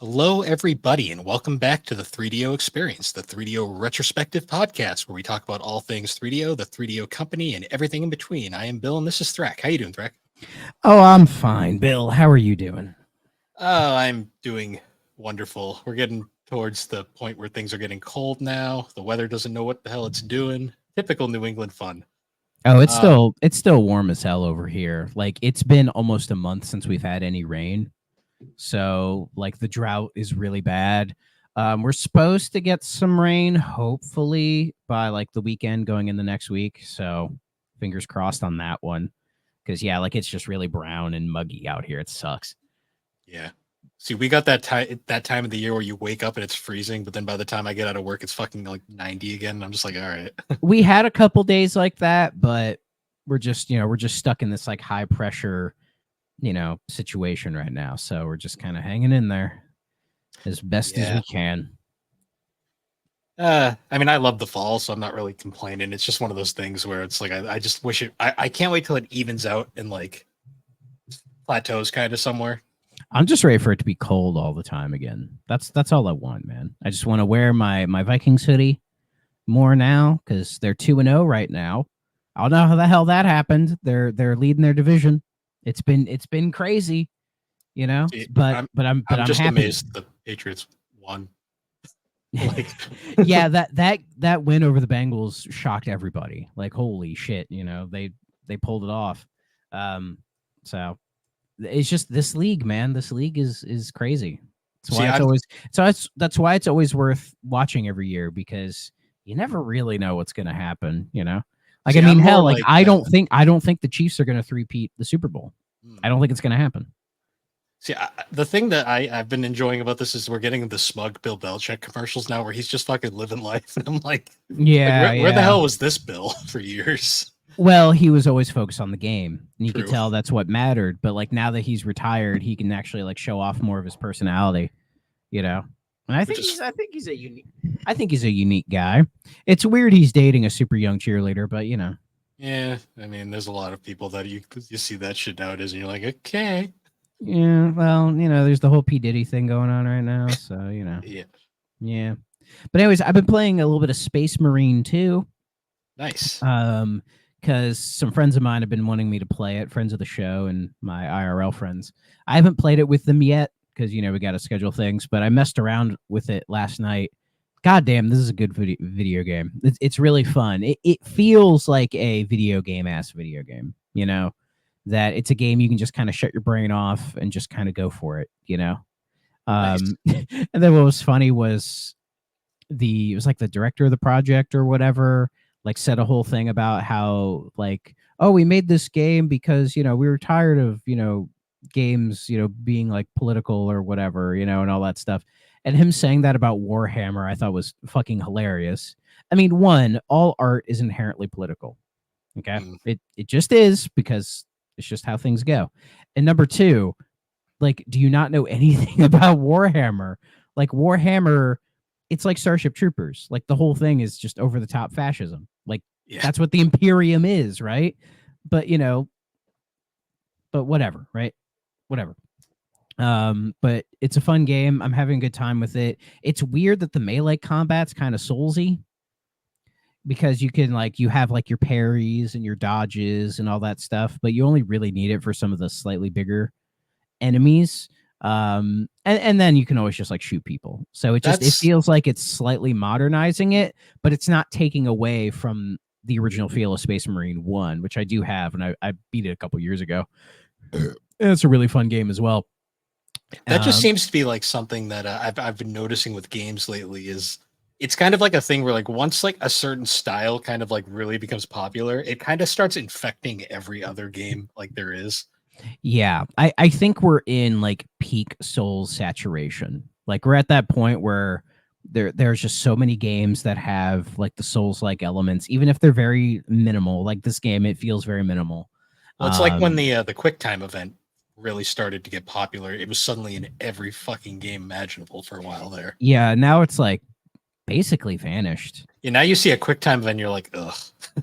Hello, everybody, and welcome back to the 3DO Experience, the 3DO retrospective podcast where we talk about all things 3DO, the 3DO company, and everything in between. I am Bill, and this is Thrak. How you doing, Thrak? Oh, I'm fine, Bill. How are you doing? Oh, I'm doing wonderful. We're getting towards the point where things are getting cold now. The weather doesn't know what the hell it's doing. Typical New England fun. Oh, it's Um, still warm as hell over here. Like it's been almost a month since we've had any rain. So, like the drought is really bad. We're supposed to get some rain hopefully by like the weekend going in the next week. So, fingers crossed on that one. Cuz yeah, like it's just really brown and muggy out here. It sucks. yeah. See, we got that time of the year where you wake up and it's freezing, but then by the time I get out of work, it's fucking like 90 again. And I'm just like, all right. We had a couple days like that, but we're just stuck in this like high pressure situation right now. So we're just kind of hanging in there as best as Yeah. we can. I mean, I love the fall, so I'm not really complaining. It's just one of those things where it's like I just wish I can't wait till it evens out and like plateaus kind of somewhere. I'm just ready for it to be cold all the time again. That's all I want, man. I just want to wear my Vikings hoodie more now because they're 2-0 right now. I don't know how the hell that happened. They're leading their division. It's been crazy, See, but I'm I'm just happy. amazed the Patriots won. Like, Yeah, that win over the Bengals shocked everybody. Like holy shit, they pulled it off. So it's just this league, man. This league is crazy. That's see, why it's I'm always that's why it's always worth watching every year because you never really know what's going to happen. Like I see, mean, I'm more hell, like like I don't think the Chiefs are going to three-peat the Super Bowl. I hmm. don't think it's going to happen. See, the thing that I've been enjoying about this is we're getting the smug Bill Belichick commercials now, where he's just fucking living life, and I'm like Yeah, where the yeah. hell was this Bill for years? Well, he was always focused on the game, and you could True. tell that's what mattered. But like now that he's retired, he can actually like show off more of his personality, you know. And Which is I think he's a unique guy. It's weird he's dating a super young cheerleader, but yeah. I mean, there's a lot of people that you see that shit nowadays, and you're like, okay, yeah. Well, there's the whole P Diddy thing going on right now, so yeah, yeah. But anyways, I've been playing a little bit of Space Marine too. nice. Because some friends of mine have been wanting me to play it, friends of the show and my IRL friends. I haven't played it with them yet because we got to schedule things. But I messed around with it last night. God damn, this is a good video game. It's really fun. It feels like a video game video game. That it's a game you can just kind of shut your brain off and just kind of go for it. Nice. And then what was funny was it was like the director of the project or whatever like said a whole thing about how like, oh, we made this game because we were tired of games being like political or whatever and all that stuff. And him saying that about Warhammer I thought was fucking hilarious. I mean, one, all art is inherently political. Okay. Mm. It just is because it's just how things go. And number two, like, do you not know anything about Warhammer? Like Warhammer, it's like Starship Troopers. Like the whole thing is just over the top fascism. Like Yeah, that's what the Imperium is, right? But but whatever, right? Whatever. But it's a fun game. I'm having a good time with it. It's weird that the melee combat's kind of soulsy because you can like you have like your parries and your dodges and all that stuff, but you only really need it for some of the slightly bigger enemies. And then you can always just like shoot people. So it that's feels like it's slightly modernizing it, but it's not taking away from the original feel of Space Marine 1, which I do have, and I beat it a couple years ago. And it's a really fun game as well. that just seems to be like something that I've been noticing with games lately. Is it's kind of like a thing where like once like a certain style kind of like really becomes popular, it kind of starts infecting every other game like there is. Yeah, I think we're in like peak Souls saturation. Like we're at that point where there's just so many games that have like the Souls like elements, even if they're very minimal. Like this game, it feels very minimal. Well, it's like when Um, the QuickTime event really started to get popular. It was suddenly in every fucking game imaginable for a while there. yeah, now it's like basically vanished. Yeah, now you see a QuickTime event, you're like, ugh,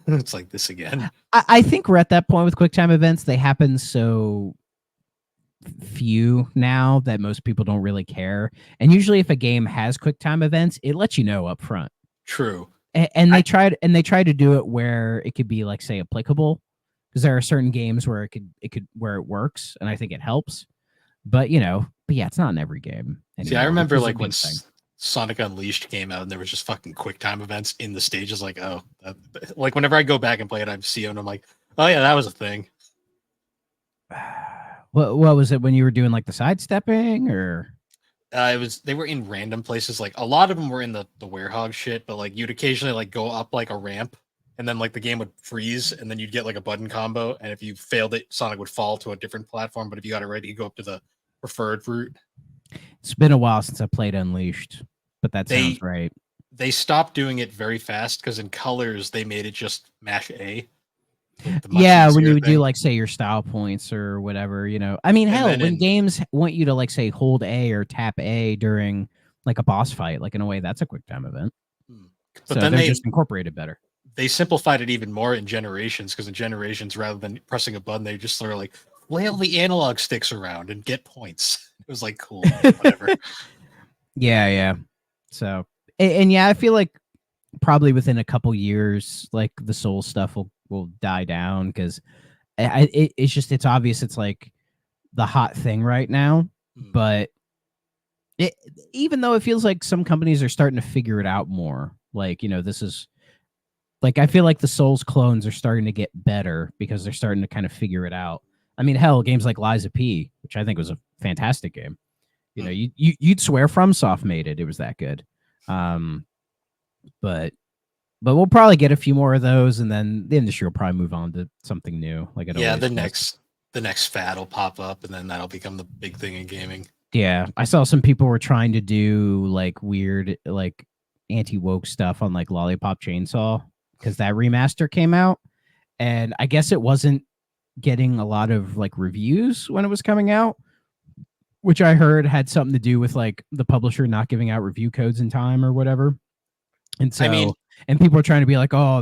it's like this again. I think we're at that point with QuickTime events. They happen so few now that most people don't really care. And usually, if a game has quick time events, it lets you know up front. True. And I, they tried to do it where it could be like, say, applicable, because there are certain games where it could where it works, and I think it helps. But yeah, it's not in every game See, I anymore, which remember is a like when good thing. Sonic Unleashed came out and there was just fucking quick time events in the stages. Like, oh, like whenever I go back and play it, I see it and I'm like, oh yeah, that was a thing. What was it when you were doing like the sidestepping or? They were in random places. Like a lot of them were in the werehog shit, but like you'd occasionally like go up like a ramp, and then like the game would freeze, and then you'd get like a button combo, and if you failed it, Sonic would fall to a different platform. But if you got it right, you go up to the preferred route. It's been a while since I played Unleashed, but that sounds They right. they stopped doing it very fast because in colors they made it just mash A, the much Yeah, when you easier would do thing. like, say, your style points or whatever, I mean, And hell, then when in games want you to like, say, hold A or tap A during like a boss fight, like in a way that's a quick time event. hmm. But So then they're just incorporated better. they simplified it even more in Generations because in Generations, rather than pressing a button, they just sort of like flail the analog sticks around and get points. It was like cool, whatever. Yeah, yeah. So and yeah, I feel like probably within a couple years, like the soul stuff will die down because it's just it's obvious it's like the hot thing right now. Hmm. But it, even though it feels like some companies are starting to figure it out more, like this is like I feel like the Souls clones are starting to get better because they're starting to kind of figure it out. I mean, hell, games like Lies of P, which I think was a fantastic game. Hmm. You'd swear FromSoft made it. It was that good. Um, but we'll probably get a few more of those, and then the industry will probably move on to something new, like it Yeah, always does. the next fad will pop up, and then that'll become the big thing in gaming. Yeah, I saw some people were trying to do like weird, like anti woke stuff on like Lollipop Chainsaw because that remaster came out, and I guess it wasn't getting a lot of like reviews when it was coming out, which I heard had something to do with like the publisher not giving out review codes in time or whatever. And I mean, so, and people are trying to be like, oh,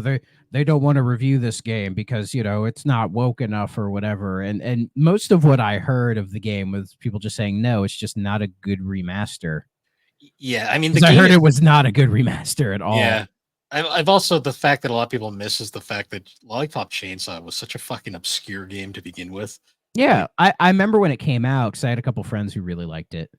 they don't want to review this game because it's not woke enough or whatever. And most of what I heard of the game was people just saying no, it's just not a good remaster. yeah, I mean the Because I game heard is it was not a good remaster at all. yeah. I've also the fact that a lot of people miss is the fact that Lollipop Chainsaw was such a fucking obscure game to begin with. Yeah, Like, I remember when it came out because I had a couple friends who really liked it.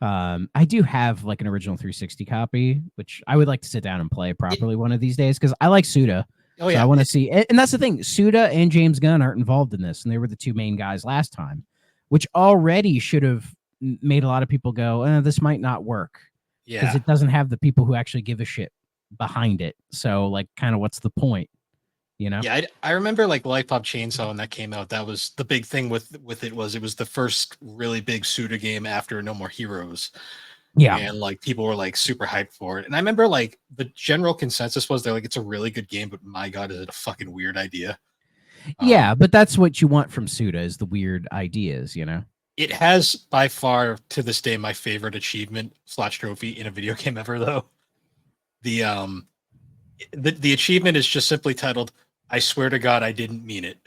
I do have like an original 360 copy, which I would like to sit down and play it, properly one of these days because I like Suda. oh So I yeah, want to see, and that's the thing. Suda and James Gunn aren't involved in this, and they were the two main guys last time, which already should have made a lot of people go, "This might not work," because yeah. it doesn't have the people who actually give a shit behind it. So, like, kind of, what's the point? You know? Yeah, I remember like Lollipop Chainsaw when that came out. That was the big thing with it was the first really big Suda game after No More Heroes, Yeah. and like people were like super hyped for it. And I remember like the general consensus was they're like it's a really good game, but my god, is it a fucking weird idea? Yeah, but that's what you want from Suda is the weird ideas. It has by far to this day my favorite achievement slash trophy in a video game ever though. The the achievement is just simply titled "I swear to God I didn't mean it."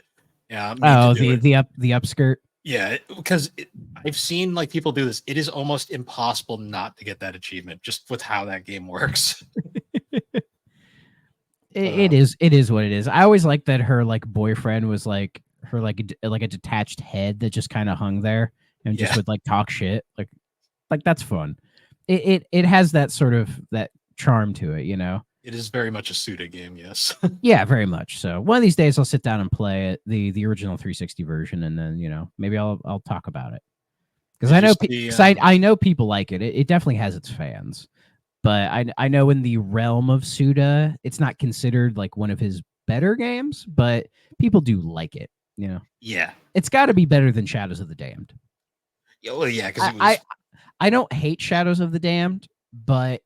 Yeah, mean to Oh, do it. the upskirt. Yeah, because I've seen like people do this. It is almost impossible not to get that achievement just with how that game works. It Uh, is what it is. I always liked that her like boyfriend was like her like like a detached head that just kind of hung there and just yeah, would like talk shit. Like that's fun. It has that sort of that charm to it. it is very much a Suda game. Yes. Yeah, very much. So one of these days I'll sit down and play it, the original 360 version, and then maybe I'll talk about it because Did I you know see? because I know people like it. It definitely has its fans, but I know in the realm of Suda, it's not considered like one of his better games, but people do like it. Yeah. It's got to be better than Shadows of the Damned. Yeah, well, yeah, because I, it I was. I don't hate Shadows of the Damned, but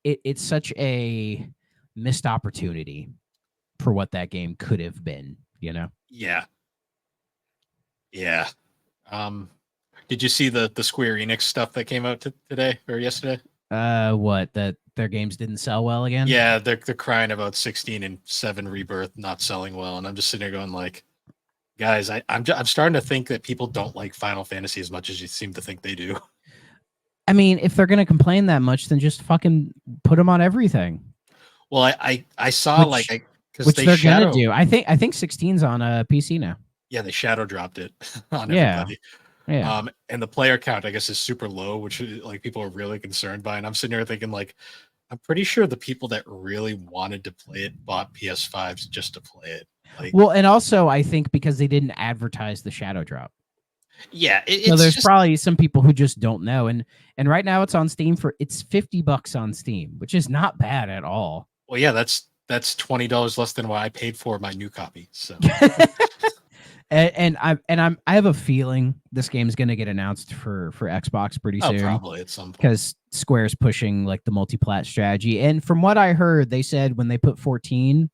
it's such a missed opportunity for what that game could have been. Yeah, yeah. Um, did you see the Square Enix stuff that came out today or yesterday? What that their games didn't sell well again? Yeah, they're crying about 16 and 7 Rebirth not selling well, and I'm just sitting there going like, Guys, I'm starting to think that people don't like Final Fantasy as much as you seem to think they do. I mean, if they're gonna complain that much, then just fucking put them on everything. Well, I saw Which because which they they're gonna shadow do. I think 16's on a PC now. yeah, they shadow dropped it on Yeah, everybody. yeah. And the player count, I guess, is super low, which like people are really concerned by. And I'm sitting here thinking, like, I'm pretty sure the people that really wanted to play it bought PS5s just to play it. Like, Well, and also I think because they didn't advertise the shadow drop. yeah, So it's there's just probably some people who just don't know. And right now it's on Steam for it's $50 on Steam, which is not bad at all. well, yeah, that's $20 less than what I paid for my new copy. So I have a feeling this game's gonna get announced for Xbox pretty oh, soon probably at some point. because Square's pushing like the multi-plat strategy. And from what I heard, they said when they put 14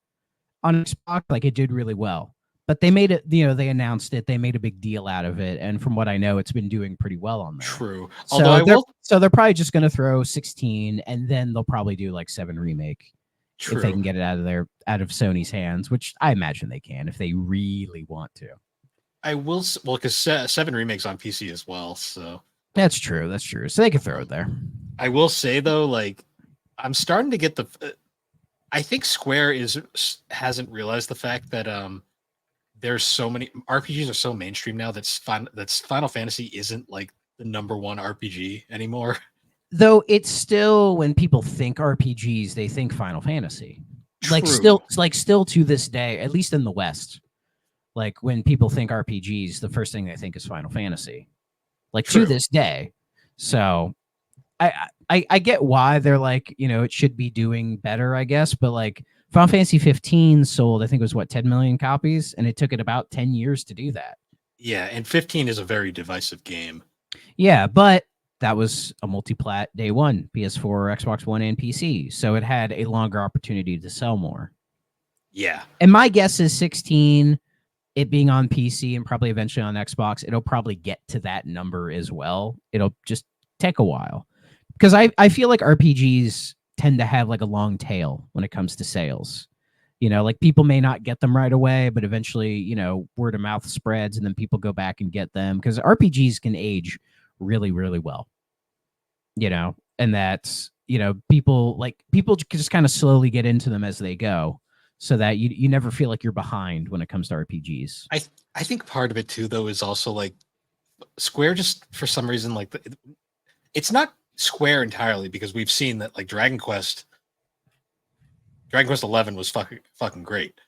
on Xbox, like it did really well. But they made it, they announced it, they made a big deal out of it, and from what I know, it's been doing pretty well on there. True. Although I They're will probably just gonna throw 16, and then they'll probably do like 7 remake if they true. can get it out of Sony's hands, which I imagine they can if they really want to. I will well because 7 remakes on PC as well. So That's true. That's true. So they can throw it there. I will say though, like I'm starting to get the. I think Square hasn't realized the fact that there's so many RPGs are so mainstream now that's Final Fantasy isn't like the number one RPG anymore. Though it's still when people think RPGs, they think Final Fantasy. True. Still to this day, at least in the West, like when people think RPGs, the first thing they think is Final Fantasy. Like True. to this day. So I get why they're like, it should be doing better, I guess, but like Final Fantasy 15 sold, I think it was 10 million copies, and it took it about 10 years to do that. Yeah, and 15 is a very divisive game. Yeah, but that was a multi-plat day one, PS4, Xbox One, and PC. So it had a longer opportunity to sell more. Yeah. And my guess is 16, it being on PC and probably eventually on Xbox, it'll probably get to that number as well. It'll just take a while. Because I feel like RPGs tend to have like a long tail when it comes to sales. Like people may not get them right away, but eventually, word of mouth spreads and then people go back and get them because RPGs can age really, really well. And that's, people just kind of slowly get into them as they go so that you never feel like you're behind when it comes to RPGs. I think part of it too though is also like Square just for some reason like it's not Square entirely because we've seen that like Dragon Quest 11 was fucking great.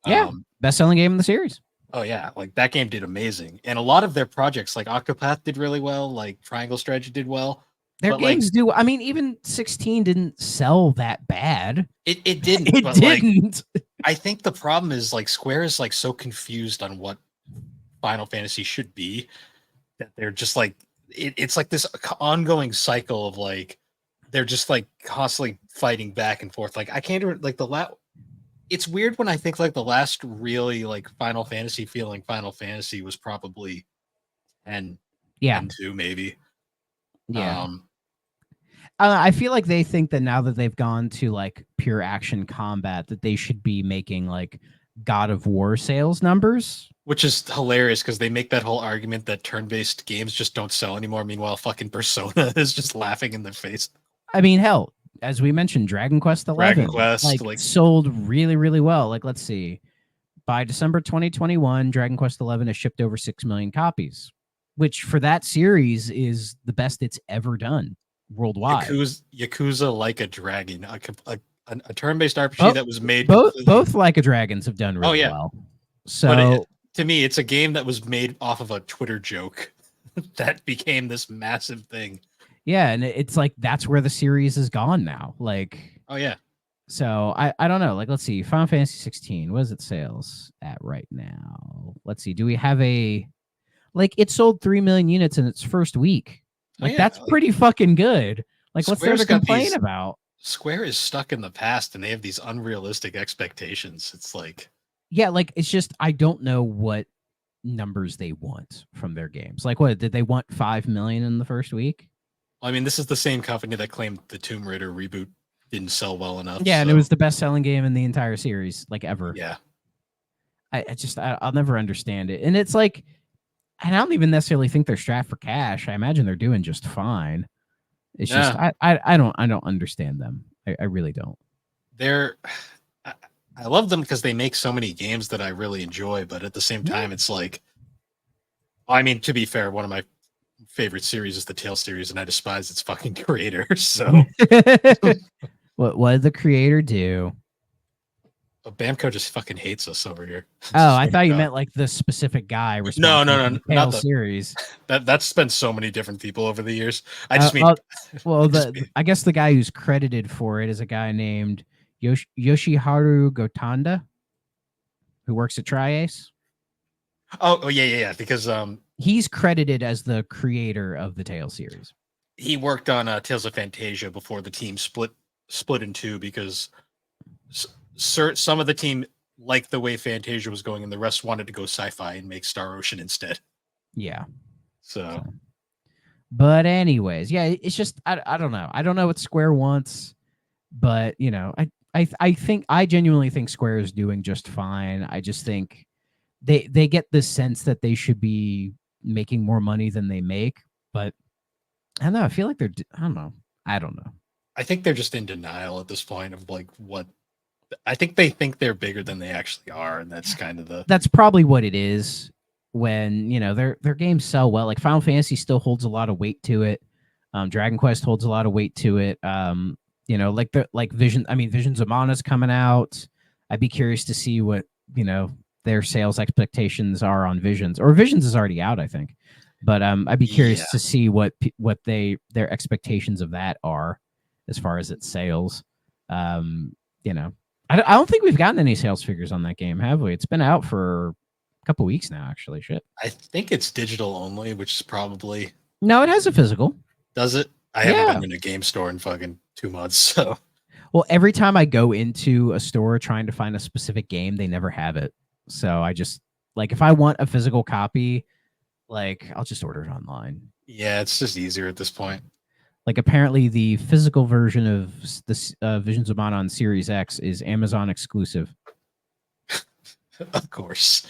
Yeah, best-selling game in the series. Oh yeah, like that game did amazing, and a lot of their projects, like Octopath, did really well. Like Triangle Strategy did well. Their But games like, do. I mean, even 16 didn't sell that bad. it didn't. It but didn't. Like, I think the problem is like Square is like so confused on what Final Fantasy should be that they're just like it's like this ongoing cycle of like they're just like constantly fighting back and forth. Like I can't even like it's weird when I think like the last really like Final Fantasy feeling Final Fantasy was probably 10 Yeah. and 2 maybe. Yeah. I feel like they think that now that they've gone to like pure action combat, that they should be making like God of War sales numbers. Which is hilarious because they make that whole argument that turn-based games just don't sell anymore. Meanwhile, fucking Persona is just laughing in their face. I mean, hell, as we mentioned, Dragon Quest 11 like sold really, really well. Like, let's see. By December 2021, Dragon Quest 11 has shipped over 6 million copies, which for that series is the best it's ever done worldwide. Yakuza Like a Dragon, a turn-based RPG that was made both Like a Dragons have done really well. So to me, it's a game that was made off of a Twitter joke that became this massive thing. Yeah, and it's like that's where the series is gone now. Like, oh yeah. So I don't know. Like, let's see. Final Fantasy 16. What is it sales at right now? Let's see. Do we have a like it sold 3 million units in its first week? Like that's pretty fucking good. Like what's there to complain about? Square is stuck in the past and they have these unrealistic expectations. It's like yeah, like it's just I don't know what numbers they want from their games. Like what did they want 5 million in the first week? I mean, this is the same company that claimed the Tomb Raider reboot didn't sell well enough. Yeah, and it was the best-selling game in the entire series, like ever. Yeah. I'll never understand it. And it's like, and I don't even necessarily think they're strapped for cash. I imagine they're doing just fine. It's just Yeah, I don't understand them. I really don't. they're. I, I love them because they make so many games that I really enjoy, but at the same Yeah. time, it's like, I mean, to be fair, one of my favorite series is the Tale series, and I despise its fucking creator. So What did the creator do? Bamco just fucking hates us over here. Oh, I Swear to thought you God. meant like the specific guy No, responsible no, for no, the not Tale the series. that's been so many different people over the years. I Uh, just mean, well, well, I just the mean, I guess the guy who's credited for it is a guy named Yoshiharu Gotanda, who works at Triace. oh yeah, yeah, yeah. Because He's credited as the creator of the Tale series. he worked on Tales of Fantasia before the team split in two because some of the team liked the way Fantasia was going, and the rest wanted to go sci-fi and make Star Ocean instead. Yeah. So So, but anyways, yeah, it's just I don't know. I don't know what Square wants, but you know, I think I genuinely think Square is doing just fine. I just think they get the sense that they should be making more money than they make, but I don't know. I feel like I don't know. I don't know. I think they're just in denial at this point of like what I think they think they're bigger than they actually are, and that's kind of the That's probably what it is. When you know their games sell well, like Final Fantasy still holds a lot of weight to it. Dragon Quest holds a lot of weight to it. You know, like the like Vision. I mean, Visions of Mana's coming out. I'd be curious to see what you know their sales expectations are on Visions. Or Visions is already out, I think. But I'd be yeah. curious to see what their expectations of that are as far as its sales. You know, I don't think we've gotten any sales figures on that game, have we? It's been out for a couple weeks now, actually. Shit. I think it's digital only, which is probably No, it has a physical. does it. I haven't Yeah. been in a game store in fucking 2 months, so Well, every time I go into a store trying to find a specific game, they never have it. So I just like if I want a physical copy, like I'll just order it online. yeah, it's just easier at this point. Like apparently the physical version of this Visions of Mana on Series X is Amazon exclusive. Of course.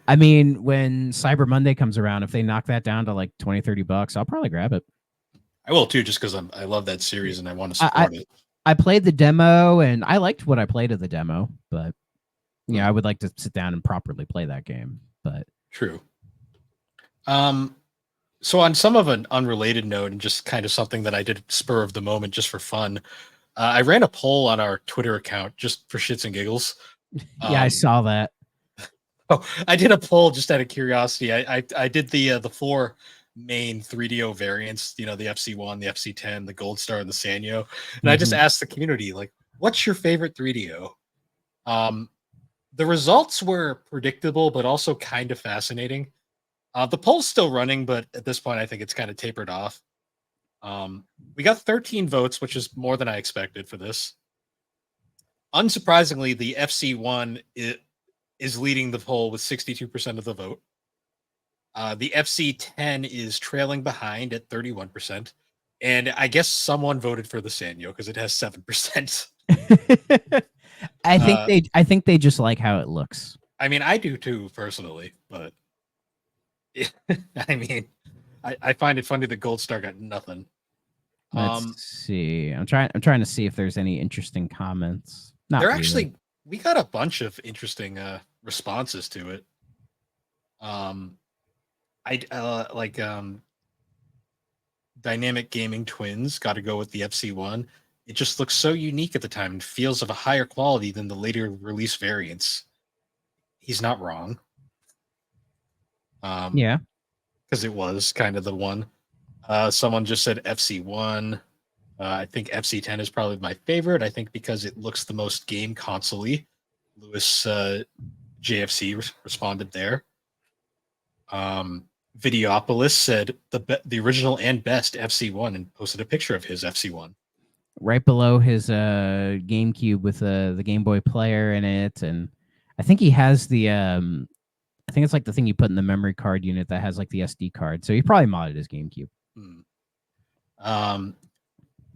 I mean, when Cyber Monday comes around, if they knock that down to like 20, $30, I'll probably grab it. I will too, just because I love that series and I want to I, support it. I played the demo and I liked what I played of the demo, but yeah, Hmm. I would like to sit down and properly play that game. But True. Um, so on some of an unrelated note, and just kind of something that I did spur of the moment, just for fun, I ran a poll on our Twitter account just for shits and giggles. yeah, I Um, saw that. oh, I did a poll just out of curiosity. I did the four main 3DO variants, you know, the FC1, the FC10, the Gold Star, and the Sanyo, and I just Mhm. asked the community like, what's your favorite 3DO? Um, the results were predictable, but also kind of fascinating. The poll's still running, but at this point, I think it's kind of tapered off. We got 13 votes, which is more than I expected for this. Unsurprisingly, the FC1 is leading the poll with 62% of the vote. The FC10 is trailing behind at 31%. And I guess someone voted for the Sanyo because it has 7%. Uh, I think they just like how it looks. I mean, I do too, personally, but I mean, I find it funny that Gold Star got nothing. Let's Um, see. I'm trying to see if there's any interesting comments. Not They're really. actually we got a bunch of interesting responses to it. Um, I like Dynamic Gaming Twins got to go with the FC1. It just looks so unique at the time and feels of a higher quality than the later release variants. He's not wrong. Yeah. Because it was kind of the one. Someone just said FC1. I think FC10 is probably my favorite. I think because it looks the most game console-y. Lewis JFC responded there. Videopolis said the original and best FC1 and posted a picture of his FC1. Right below his GameCube with the Game Boy player in it, and I think he has the I think it's like the thing you put in the memory card unit that has like the SD card. So he probably modded his GameCube. Hmm.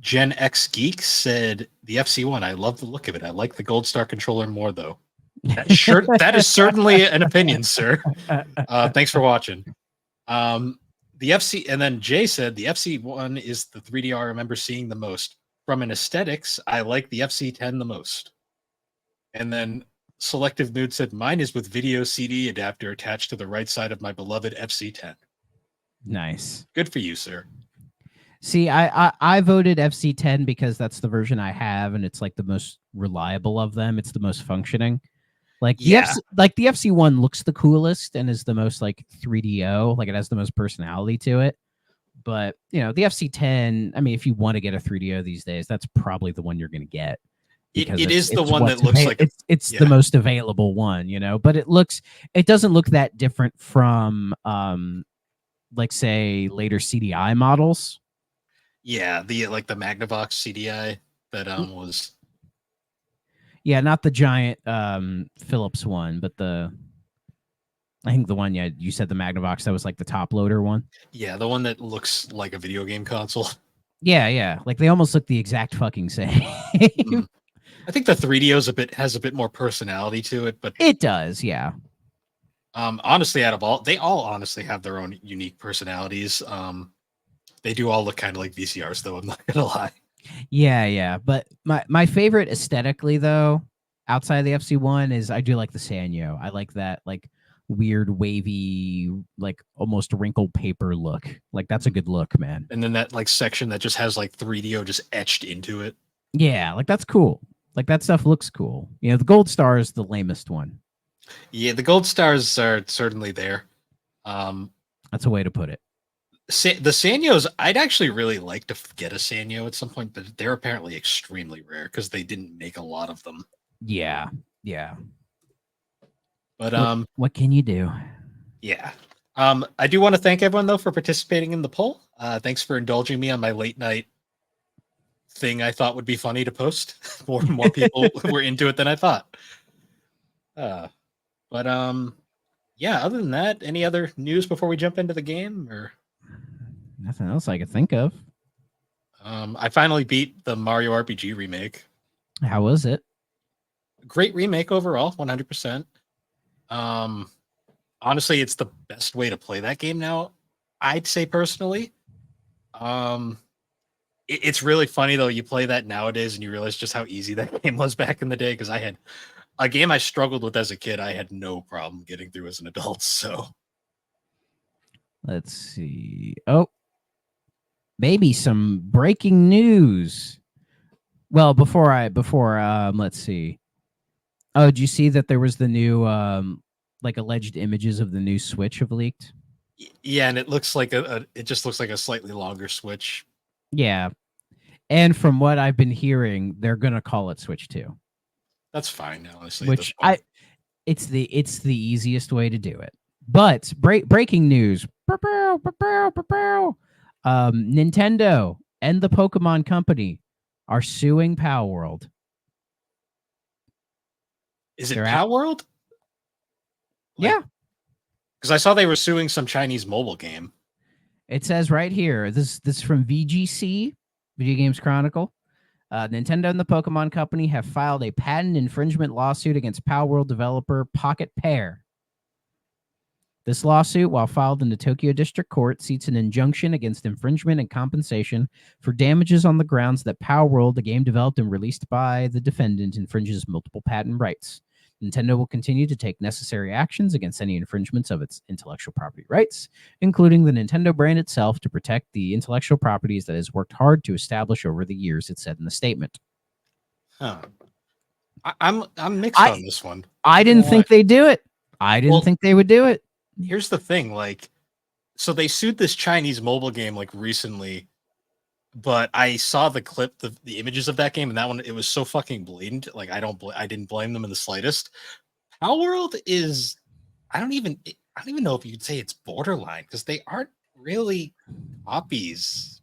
Gen X Geek said the FC1. I love the look of it. I like the Gold Star controller more though. That is certainly an opinion, sir. Thanks for watching. The FC, and then Jay said the FC1 is the 3D I remember seeing the most. From an aesthetics, I like the FC10 the most. And then Selective Mood said mine is with video CD adapter attached to the right side of my beloved FC10. Nice. Good for you, sir. See, I voted FC10 because that's the version I have, and it's like the most reliable of them. It's the most functioning. Like the FC1 looks the coolest and is the most like 3DO, like it has the most personality to it. But the FC10, I mean, if you want to get a 3DO these days, that's probably the one you're going to get. It is the one that looks like it's the most available one, but it doesn't look that different from like say later CDI models. Yeah, the Magnavox CDI that was. Yeah, not the giant Philips one, but I think the one you said the Magnavox that was like the top loader one. Yeah, the one that looks like a video game console. Yeah, like they almost look the exact fucking same. I think the 3DO has a bit more personality to it, but it does, yeah. Honestly, they all honestly have their own unique personalities. They do all look kind of like VCRs, though. I'm not gonna lie. Yeah. But my favorite aesthetically, though, outside of the FC1 is I do like the Sanyo. I like that like weird wavy, like almost wrinkled paper look. Like that's a good look, man. And then that like section that just has like 3DO just etched into it. Yeah, like that's cool. Like that stuff looks cool. The Gold Star is the lamest one. Yeah, the Gold Stars are certainly there. That's a way to put it. The Sanyos, I'd actually really like to get a Sanyo at some point, but they're apparently extremely rare because they didn't make a lot of them. Yeah. But what can you do? Yeah. I do want to thank everyone though for participating in the poll. Thanks for indulging me on my late night thing I thought would be funny to post. More people were into it than I thought. But yeah, other than that, any other news before we jump into the game or nothing else I could think of? I finally beat the Mario RPG remake. How was it? Great remake overall, 100%. Honestly, it's the best way to play that game now, I'd say personally. It's really funny though. You play that nowadays and you realize just how easy that game was back in the day. Because I had a game I struggled with as a kid. I had no problem getting through as an adult. So let's see. Oh, maybe some breaking news. Well, before let's see. Oh, did you see that there was the new like alleged images of the new Switch have leaked? Yeah, and it looks like it just looks like a slightly longer Switch. Yeah. And from what I've been hearing, they're gonna call it Switch 2. That's fine, honestly. Which it's the easiest way to do it. But breaking news. Nintendo and the Pokemon Company are suing Power World. Is it Power World? Yeah. Because I saw they were suing some Chinese mobile game. It says right here, this is from VGC, Video Games Chronicle. Nintendo and the Pokemon Company have filed a patent infringement lawsuit against Power World developer Pocket Pair. This lawsuit, while filed in the Tokyo District Court, seeks an injunction against infringement and compensation for damages on the grounds that Power World, the game developed and released by the defendant, infringes multiple patent rights. Nintendo will continue to take necessary actions against any infringements of its intellectual property rights, including the Nintendo brand itself, to protect the intellectual properties that it has worked hard to establish over the years, it said in the statement. Huh. I'm mixed on this one. I didn't think they'd do it. I didn't think they would do it. Here's the thing, so they sued this Chinese mobile game recently, but I saw the clip, the images of that game, and that one, it was so fucking blatant. I didn't blame them in the slightest. Power World is, I don't even know if you could say it's borderline, because they aren't really copies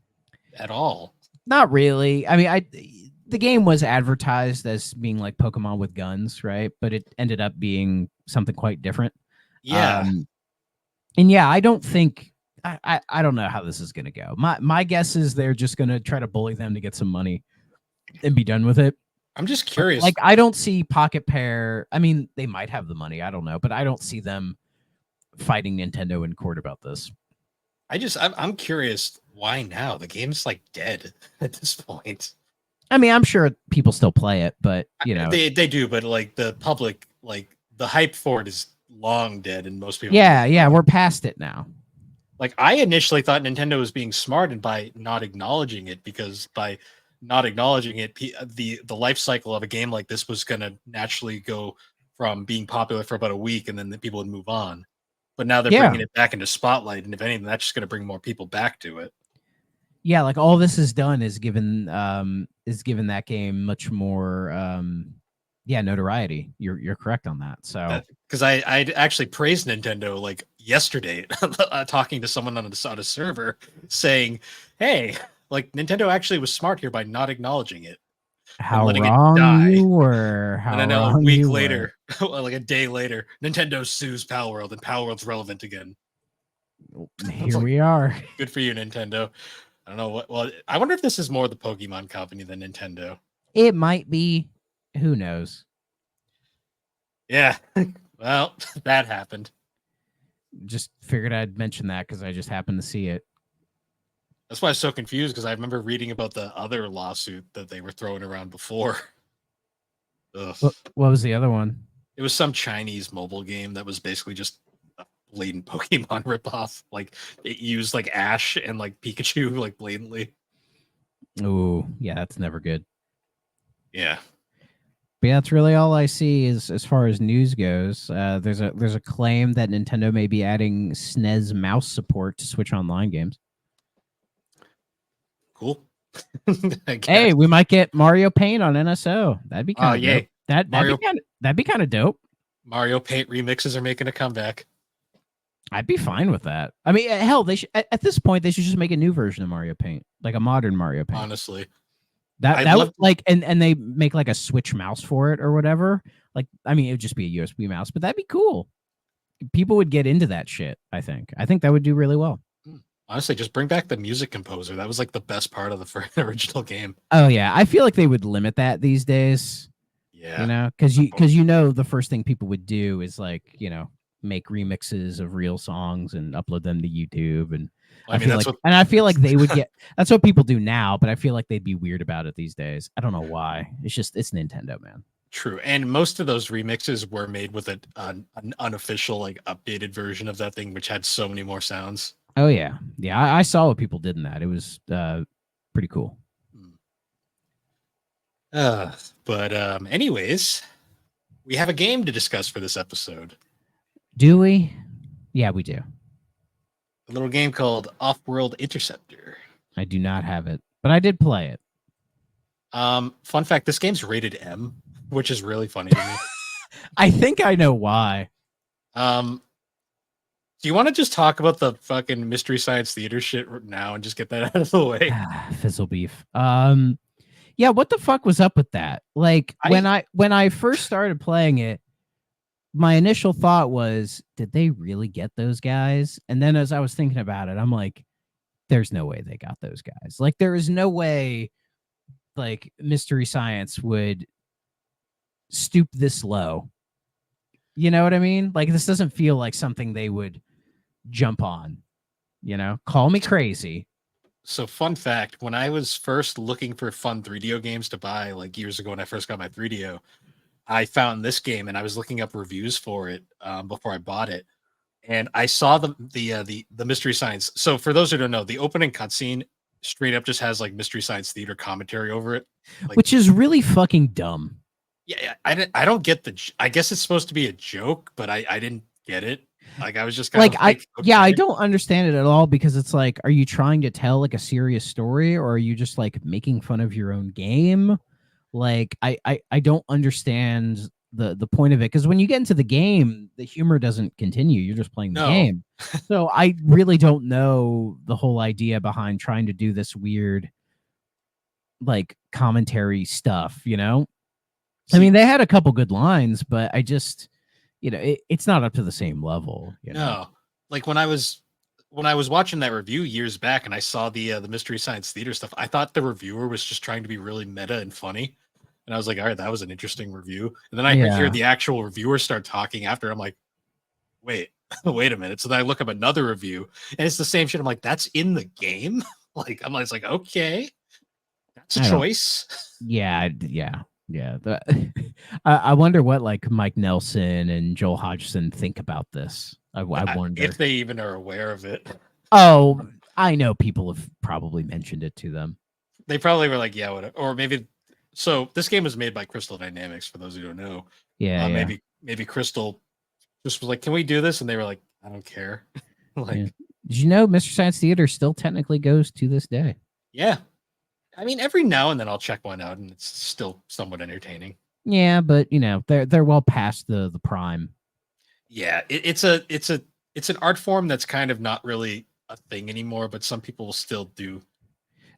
at all. Not really. I mean, the game was advertised as being like Pokemon with guns, right? But it ended up being something quite different. Yeah. And yeah, I don't think I don't know how this is going to go. My guess is they're just going to try to bully them to get some money and be done with it. I'm just curious. Like, I don't see Pocket Pair. I mean, they might have the money. I don't know, but I don't see them fighting Nintendo in court about this. I'm curious why now? The game's like dead at this point. I mean, I'm sure people still play it, but they do, but like the public, like the hype for it is long dead, and most people. Yeah, we're past it now. Like I initially thought Nintendo was being smart and by not acknowledging it, because by not acknowledging it, the life cycle of a game like this was going to naturally go from being popular for about a week, and then the people would move on. But now they're bringing it back into spotlight, and if anything, that's just going to bring more people back to it. Yeah, like all this has done is given that game much more notoriety. You're correct on that. So because I actually praised Nintendo like yesterday, talking to someone on a server saying, "Hey, like Nintendo actually was smart here by not acknowledging it, how wrong you were." And I know a week later, like a day later, Nintendo sues Palworld, and Palworld's relevant again. Here we are. Good for you, Nintendo. I don't know what. Well, I wonder if this is more the Pokemon company than Nintendo. It might be. Who knows? Yeah. Well, that happened. Just figured I'd mention that because I just happened to see it. That's why I was so confused, because I remember reading about the other lawsuit that they were throwing around before. What was the other one? It was some Chinese mobile game that was basically just a blatant Pokemon ripoff. Like it used like Ash and like Pikachu like blatantly. Oh, yeah, that's never good. Yeah. But yeah, that's really all I see is as far as news goes. There's a claim that Nintendo may be adding SNES mouse support to Switch Online games. Cool. Hey, we might get Mario Paint on NSO. That'd be kind of dope. That'd be kind of dope. Mario Paint remixes are making a comeback. I'd be fine with that. I mean, hell, they should at this point they should just make a new version of Mario Paint, like a modern Mario Paint. Honestly, that would like, and they make like a Switch mouse for it or whatever. Like, I mean, it would just be a USB mouse, but that'd be cool. People would get into that shit. I think that would do really well. Honestly, just bring back the music composer. That was like the best part of the original game. Oh yeah, I feel like they would limit that these days. Yeah, because the first thing people would do is like make remixes of real songs and upload them to YouTube, and I feel like they would get. That's what people do now, but I feel like they'd be weird about it these days. I don't know why. It's Nintendo, man. True, and most of those remixes were made with an unofficial, like updated version of that thing, which had so many more sounds. Oh yeah. I saw what people did in that. It was pretty cool. But anyways, we have a game to discuss for this episode. Do we? Yeah, we do. A little game called Off-World Interceptor. I do not have it, but I did play it. Fun fact, this game's rated M, which is really funny to me. I think I know why. Do you want to just talk about the fucking Mystery Science Theater shit now and just get that out of the way? Fizzle beef. Yeah, what the fuck was up with that? Like when I first started playing it, my initial thought was, did they really get those guys? And then as I was thinking about it, I'm like, there's no way they got those guys. Like there is no way like Mystery Science would stoop this low. You know what I mean? Like this doesn't feel like something they would jump on. Call me crazy. So fun fact, when I was first looking for fun 3DO games to buy, like years ago when I first got my 3DO, I found this game and I was looking up reviews for it before I bought it. And I saw the Mystery Science. So for those who don't know, the opening cutscene straight up just has like Mystery Science Theater commentary over it. Like, which is really fucking dumb. Yeah, I don't get I guess it's supposed to be a joke, but I didn't get it. Like I was just kind of like, okay. I don't understand it at all, because it's like, are you trying to tell like a serious story, or are you just like making fun of your own game? Like I don't understand the point of it, because when you get into the game, the humor doesn't continue. You're just playing the game. So I really don't know the whole idea behind trying to do this weird like commentary stuff, I mean, they had a couple good lines, but I just, it's not up to the same level. No, like when I was watching that review years back and I saw the Mystery Science Theater stuff, I thought the reviewer was just trying to be really meta and funny. And I was like, all right, that was an interesting review. And then I hear Yeah. the actual reviewer start talking after. I'm like, wait, wait a minute. So then I look up another review and it's the same shit. I'm like, that's in the game. Like, it's like, okay, that's a I don't. choice. Yeah. Yeah. I wonder what like Mike Nelson and Joel Hodgson think about this. I wonder if they even are aware of it. Oh, I know people have probably mentioned it to them. They probably were like, yeah, whatever. Or maybe. So this game was made by Crystal Dynamics. For those who don't know, Yeah. maybe Crystal just was like, can we do this? And they were like, I don't care. Like, yeah. Did you know Mr. Science Theater still technically goes to this day? yeah. I mean, every now and then I'll check one out, and it's still somewhat entertaining. Yeah, but they're well past the prime. Yeah, it's an art form that's kind of not really a thing anymore, but some people will still do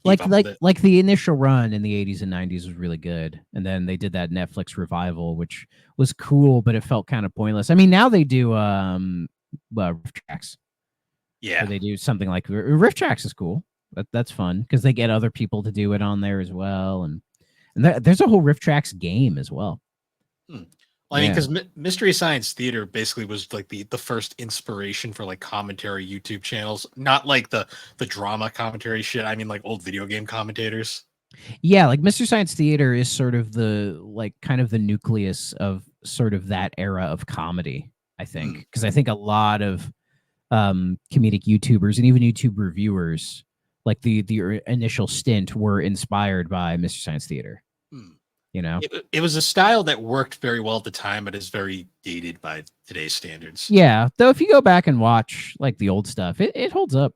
keep up with it. Like the initial run in the 80s and 90s was really good, and then they did that Netflix revival, which was cool, but it felt kind of pointless. I mean, now they do riff tracks. Yeah, So they do something like riff tracks is cool. That's fun because they get other people to do it on there as well, and there's a whole riff tracks game as well. Well, I mean, because Mystery Science Theater basically was like the first inspiration for like commentary YouTube channels, not like the drama commentary shit. I mean, like old video game commentators. Yeah, like Mystery Science Theater is sort of the like kind of the nucleus of sort of that era of comedy, I think, because I think a lot of comedic YouTubers and even YouTube reviewers, like the initial stint, were inspired by Mystery Science Theater. You know, it was a style that worked very well at the time, but is very dated by today's standards. Yeah, though if you go back and watch like the old stuff, it holds up.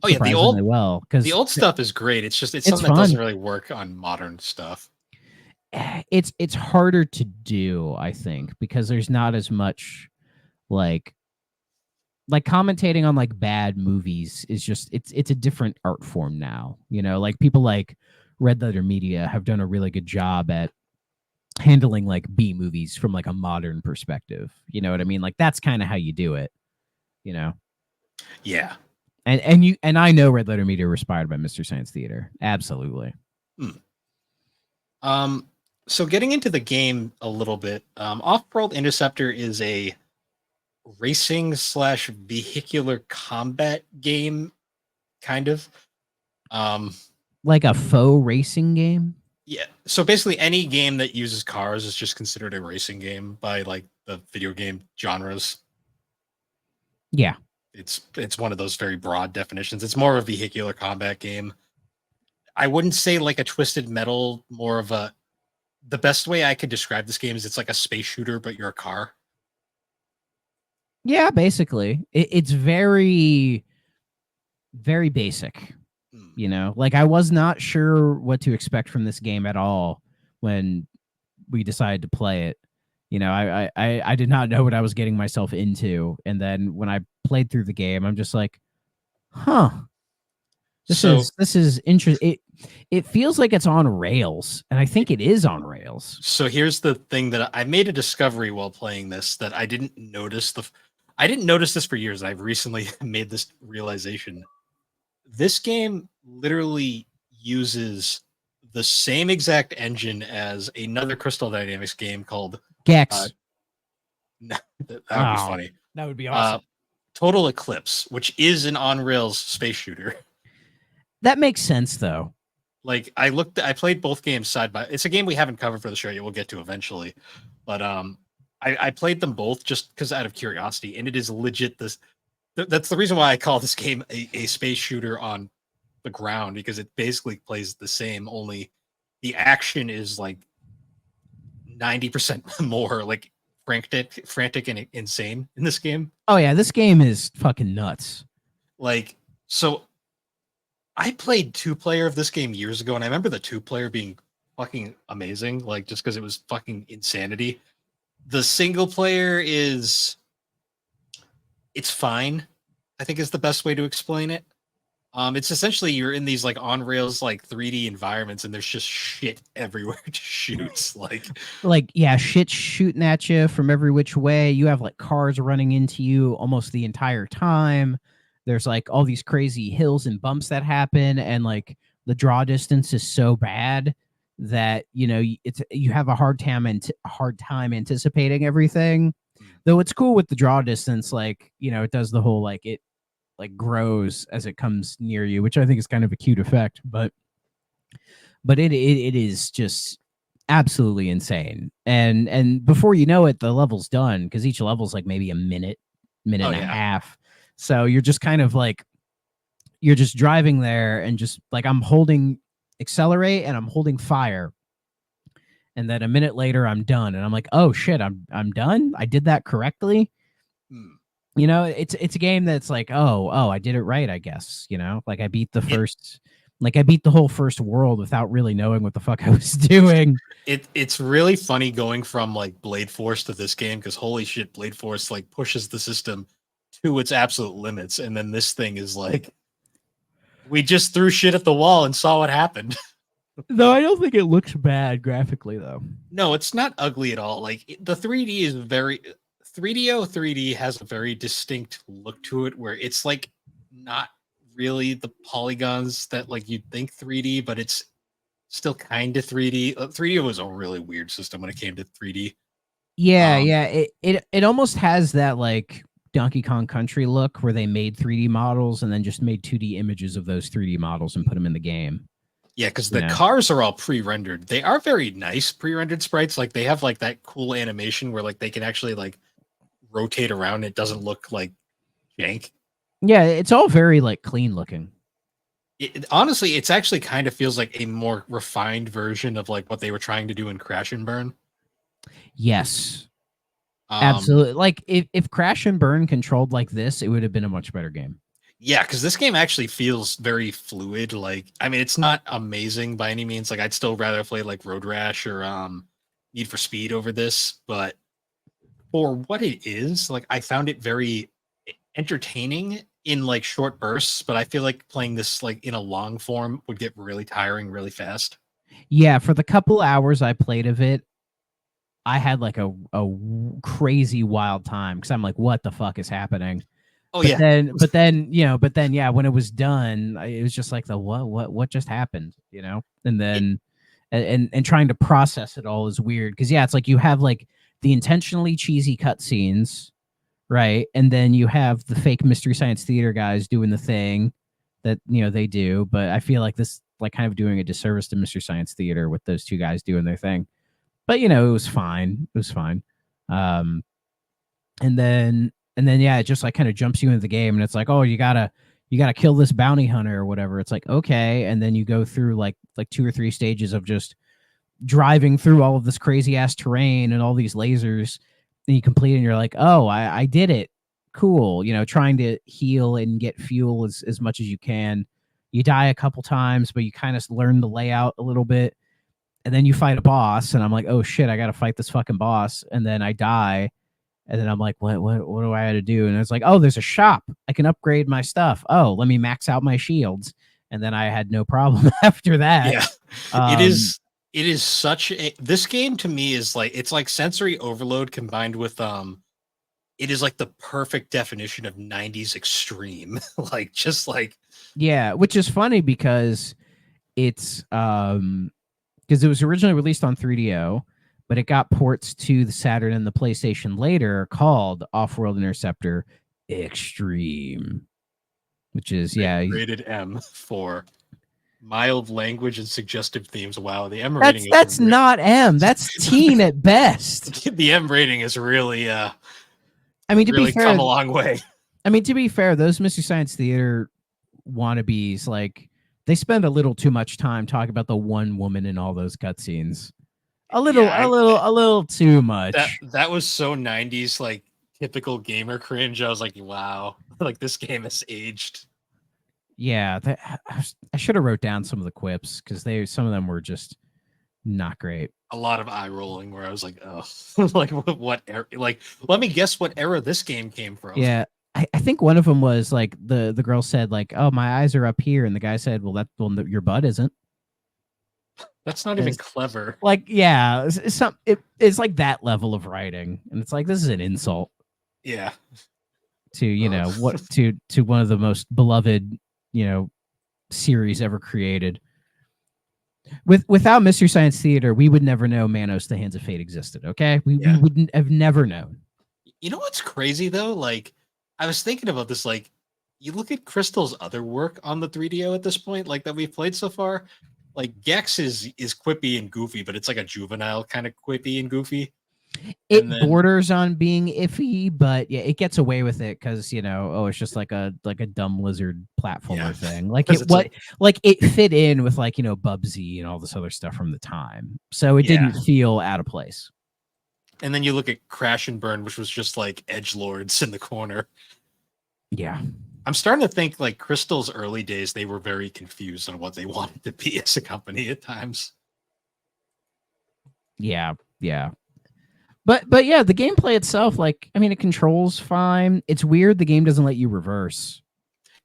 Oh yeah, the well because the old stuff is great. It's just something fun. that doesn't really work on modern stuff. It's harder to do, I think, because there's not as much like commentating on like bad movies is just it's a different art form now. Like people like Red Letter Media have done a really good job at handling like B movies from like a modern perspective. You know what I mean? Like that's kind of how you do it. Yeah. And I know Red Letter Media were inspired by Mystery Science Theater. Absolutely. So getting into the game a little bit, Off-World Interceptor is a racing / vehicular combat game, kind of. Like a faux racing game? Yeah. So basically any game that uses cars is just considered a racing game by like the video game genres. Yeah. It's one of those very broad definitions. It's more of a vehicular combat game. I wouldn't say like a Twisted Metal, more of the best way I could describe this game is it's like a space shooter, but you're a car. Yeah, basically. It's very, very basic. Like I was not sure what to expect from this game at all when we decided to play it. I did not know what I was getting myself into. And then when I played through the game, I'm just like, huh. This is interesting. It feels like it's on rails, and I think it is on rails. So here's the thing that I made a discovery while playing this that I didn't notice I didn't notice this for years. I've recently made this realization. This game literally uses the same exact engine as another Crystal Dynamics game called Gex. That would be funny. That would be awesome. Total Eclipse, which is an on-rails space shooter. That makes sense, though. Like I played both games side by. It's a game we haven't covered for the show yet. We'll get to eventually, but I played them both just because out of curiosity, and it is legit this. That's the reason why I call this game a space shooter on the ground, because it basically plays the same, only the action is like 90% more like frantic and insane in this game. Oh yeah, this game is fucking nuts. Like, so I played 2-player of this game years ago, and I remember the 2-player being fucking amazing, like just because it was fucking insanity. The single player it's fine, I think is the best way to explain it. It's essentially you're in these like on rails like 3D environments, and there's just shit everywhere to shoot. like yeah, shit shooting at you from every which way. You have like cars running into you almost the entire time. There's like all these crazy hills and bumps that happen, and like the draw distance is so bad that you have a hard time anticipating everything. Though it's cool with the draw distance, like it does the whole like it like grows as it comes near you, which I think is kind of a cute effect. But it is just absolutely insane. And before you know it, the level's done because each level's like maybe a minute Oh and a yeah. half. So you're just kind of like you're just driving there and just like I'm holding accelerate and I'm holding fire. And then a minute later I'm done. And I'm like, oh shit, I'm done. I did that correctly. Hmm. It's a game that's like, oh, I did it right, I guess. Like I beat the It first like I beat the whole first world without really knowing what the fuck I was doing. it's really funny going from like Blade Force to this game because holy shit, Blade Force like pushes the system to its absolute limits, and then this thing is like we just threw shit at the wall and saw what happened. Though I don't think it looks bad graphically though. No, it's not ugly at all. Like the 3D is very 3DO 3D has a very distinct look to it where it's like not really the polygons that like you'd think 3D, but it's still kind of 3D. 3D was a really weird system when it came to 3D. Yeah, Um, yeah. It almost has that like Donkey Kong Country look where they made 3D models and then just made 2D images of those 3D models and put them in the game. yeah, because You the know. cars are all pre-rendered. They are very nice pre-rendered sprites. Like they have like that cool animation where like they can actually like rotate around. It doesn't look like jank. Yeah, it's all very like clean looking. Honestly, it's actually kind of feels like a more refined version of like what they were trying to do in Crash and Burn. Yes. Um, Absolutely. Like if Crash and Burn controlled like this, it would have been a much better game. yeah, because this game actually feels very fluid. Like, I mean, it's not amazing by any means. Like, I'd still rather play like Road Rash or Need for Speed over this, but for what it is, like, I found it very entertaining in like short bursts. But I feel like playing this like in a long form would get really tiring really fast. Yeah, for the couple hours I played of it, I had like a crazy wild time because I'm like, what the fuck is happening? Oh But yeah, then, yeah, when it was done, it was just like the what just happened, And it, then, and trying to process it all is weird because yeah, it's like you have like the intentionally cheesy cutscenes, right? And then you have the fake Mystery Science Theater guys doing the thing that they do. But I feel like this like kind of doing a disservice to Mystery Science Theater with those two guys doing their thing. But it was fine. It was fine. Um, and then yeah, it just like kind of jumps you into the game, and it's like, oh, you gotta kill this bounty hunter or whatever. It's like okay, and then you go through like 2 or 3 stages of just driving through all of this crazy ass terrain and all these lasers. And you complete, and you're like, oh, I did it. Cool. Trying to heal and get fuel as much as you can. You die a couple times, but you kind of learn the layout a little bit. And then you fight a boss, and I'm like, oh shit, I gotta fight this fucking boss. And then I die, and then I'm like, what do I have to do? And it's like, oh, there's a shop. I can upgrade my stuff. Oh, let me max out my shields. And then I had no problem after that. yeah. It Um, is. It is such a. This game to me is like it's like sensory overload combined with it is like the perfect definition of 90s extreme. Like just like yeah, which is funny because it's because it was originally released on 3DO, but it got ports to the Saturn and the PlayStation later called Off-World Interceptor Extreme, which is yeah, rated M for mild language and suggestive themes. Wow, the M rating that's not M. That's teen at best. the M rating is really I mean, to be really fair, come a long way. those Mystery Science Theater wannabes, like they spend a little too much time talking about the one woman in all those cutscenes. A little, Yeah, a little too that much. that was so 90s like typical gamer cringe. I was like, wow, like this game has aged. Yeah, I should have wrote down some of the quips because some of them were just not great. A lot of eye rolling where I was like, oh, like what era? Like, let me guess what era this game came from. Yeah, I think one of them was like the girl said like, "Oh, my eyes are up here," and the guy said, "Well, your butt isn't." That's not even It's, clever. like, yeah, it's like that level of writing, and it's like this is an insult Yeah. to Ugh. what to one of the most beloved series ever created. Without Mystery Science Theater, we would never know Manos: The Hands of Fate existed. Okay, we wouldn't have never known. You know what's crazy though? Like, I was thinking about this. Like, you look at Crystal's other work on the 3DO at this point, like that we've played so far. Like Gex is quippy and goofy, but it's like a juvenile kind of quippy and goofy. It And then borders on being iffy, but yeah, it gets away with it because it's just like a dumb lizard platformer thing. Like like it fit in with like Bubsy and all this other stuff from the time, so it didn't feel out of place. And then you look at Crash and Burn, which was just like edgelords in the corner. Yeah. I'm starting to think like Crystal's early days, they were very confused on what they wanted to be as a company at times. Yeah. Yeah. But yeah, the gameplay itself, like, I mean, it controls fine. It's weird the game doesn't let you reverse.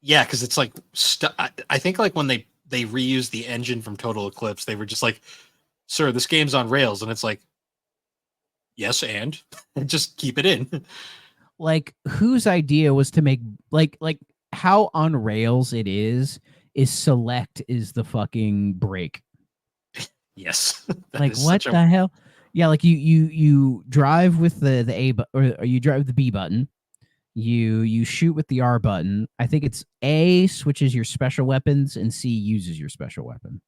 Yeah, because it's like, I think like when they reused the engine from Total Eclipse, they were just like, sir, this game's on rails. And it's like, yes, and just keep it in. Like, whose idea was to make like how on rails it is select is the fucking brake. Yes. Like, what the hell? Yeah, like you drive with the A or you drive with the B button. You shoot with the R button. I think it's A switches your special weapons and C uses your special weapon.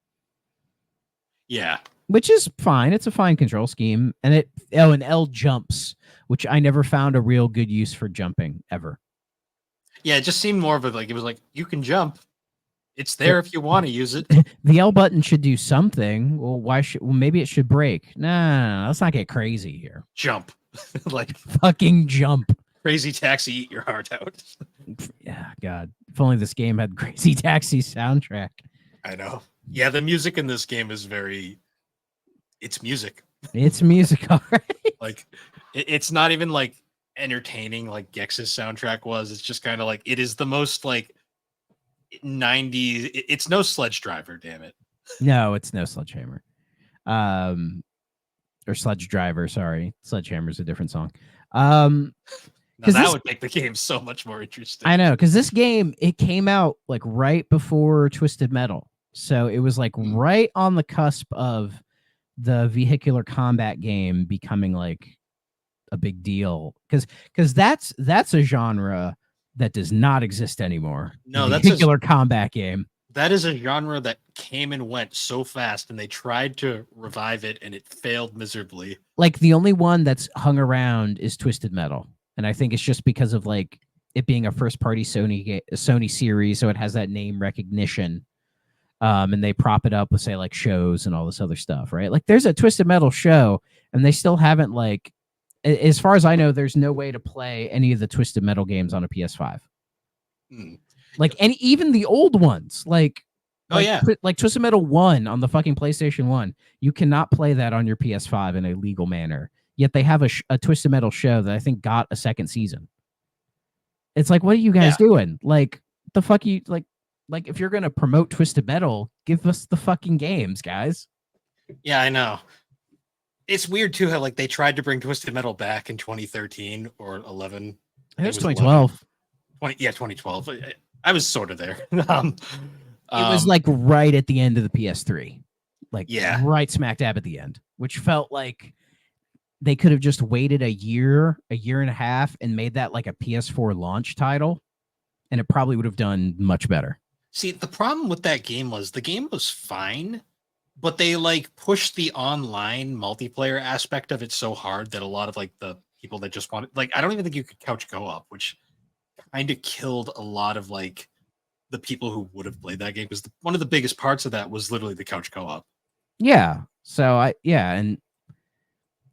Yeah. Which is fine. It's a fine control scheme. And and L jumps, which I never found a real good use for jumping ever. Yeah, it just seemed more of it was like, you can jump. It's there if you want to use it. The L button should do something. Well, maybe it should break. No, let's not get crazy here. Jump. Like fucking jump. Crazy Taxi, eat your heart out. Yeah, God. If only this game had Crazy Taxi soundtrack. I know. Yeah, the music in this game is it's music. It's music, all right. Like, it's not even like entertaining like Gex's soundtrack was. It's just kind of like, it is the most like 90s. It's no Sledge Driver, damn it. No, it's no Sledgehammer. Or Sledge Driver, sorry. Sledgehammer's a different song. Now that would make the game so much more interesting. I know, because this game, it came out like right before Twisted Metal. So it was like right on the cusp of the vehicular combat game becoming like a big deal. Because that's a genre that does not exist anymore. No, that's vehicular combat game. That is a genre that came and went so fast, and they tried to revive it, and it failed miserably. Like the only one that's hung around is Twisted Metal. And I think it's just because of like it being a first-party Sony series, so it has that name recognition. And they prop it up with say like shows and all this other stuff, right? Like there's a Twisted Metal show, and they still haven't like, as far as I know, there's no way to play any of the Twisted Metal games on a PS5. Like even the old ones, like Twisted Metal 1 on the fucking PlayStation 1, you cannot play that on your PS5 in a legal manner. Yet they have a Twisted Metal show that I think got a second season. It's like, what are you guys doing? Like, the fuck you like if you're gonna promote Twisted Metal, give us the fucking games, guys. Yeah, I know. It's weird too how like they tried to bring Twisted Metal back in 2013 or 11. It was 2012. 2012. I was sort of there. It was like right at the end of the PS3. Like right smack dab at the end, which felt like they could have just waited a year and a half, and made that like a PS4 launch title, and it probably would have done much better. See, the problem with that game was the game was fine, but they like pushed the online multiplayer aspect of it so hard that a lot of like the people that just wanted, like, I don't even think you could couch co-op, which kind of killed a lot of like the people who would have played that game, because one of the biggest parts of that was literally the couch co-op. Yeah. So and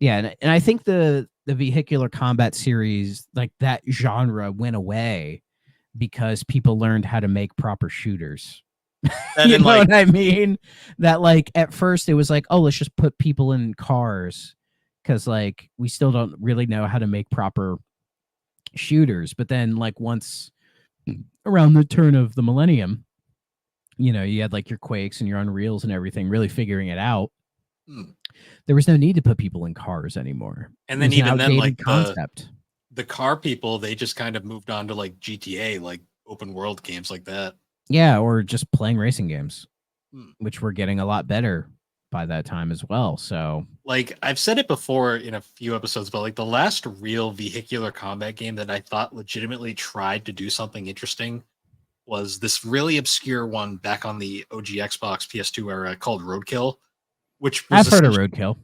I think the vehicular combat series, like that genre, went away because people learned how to make proper shooters. You know what I mean? That like at first it was like, oh, let's just put people in cars because like we still don't really know how to make proper shooters. But then like once around the turn of the millennium, you had like your Quakes and your Unreals and everything really figuring it out. There was no need to put people in cars anymore. And then even then, like the car people, they just kind of moved on to like GTA, like open world games like that. Yeah, or just playing racing games. which were getting a lot better by that time as well. So, like I've said it before in a few episodes, but like the last real vehicular combat game that I thought legitimately tried to do something interesting was this really obscure one back on the OG Xbox PS2 era called Roadkill, which was I've heard of Roadkill.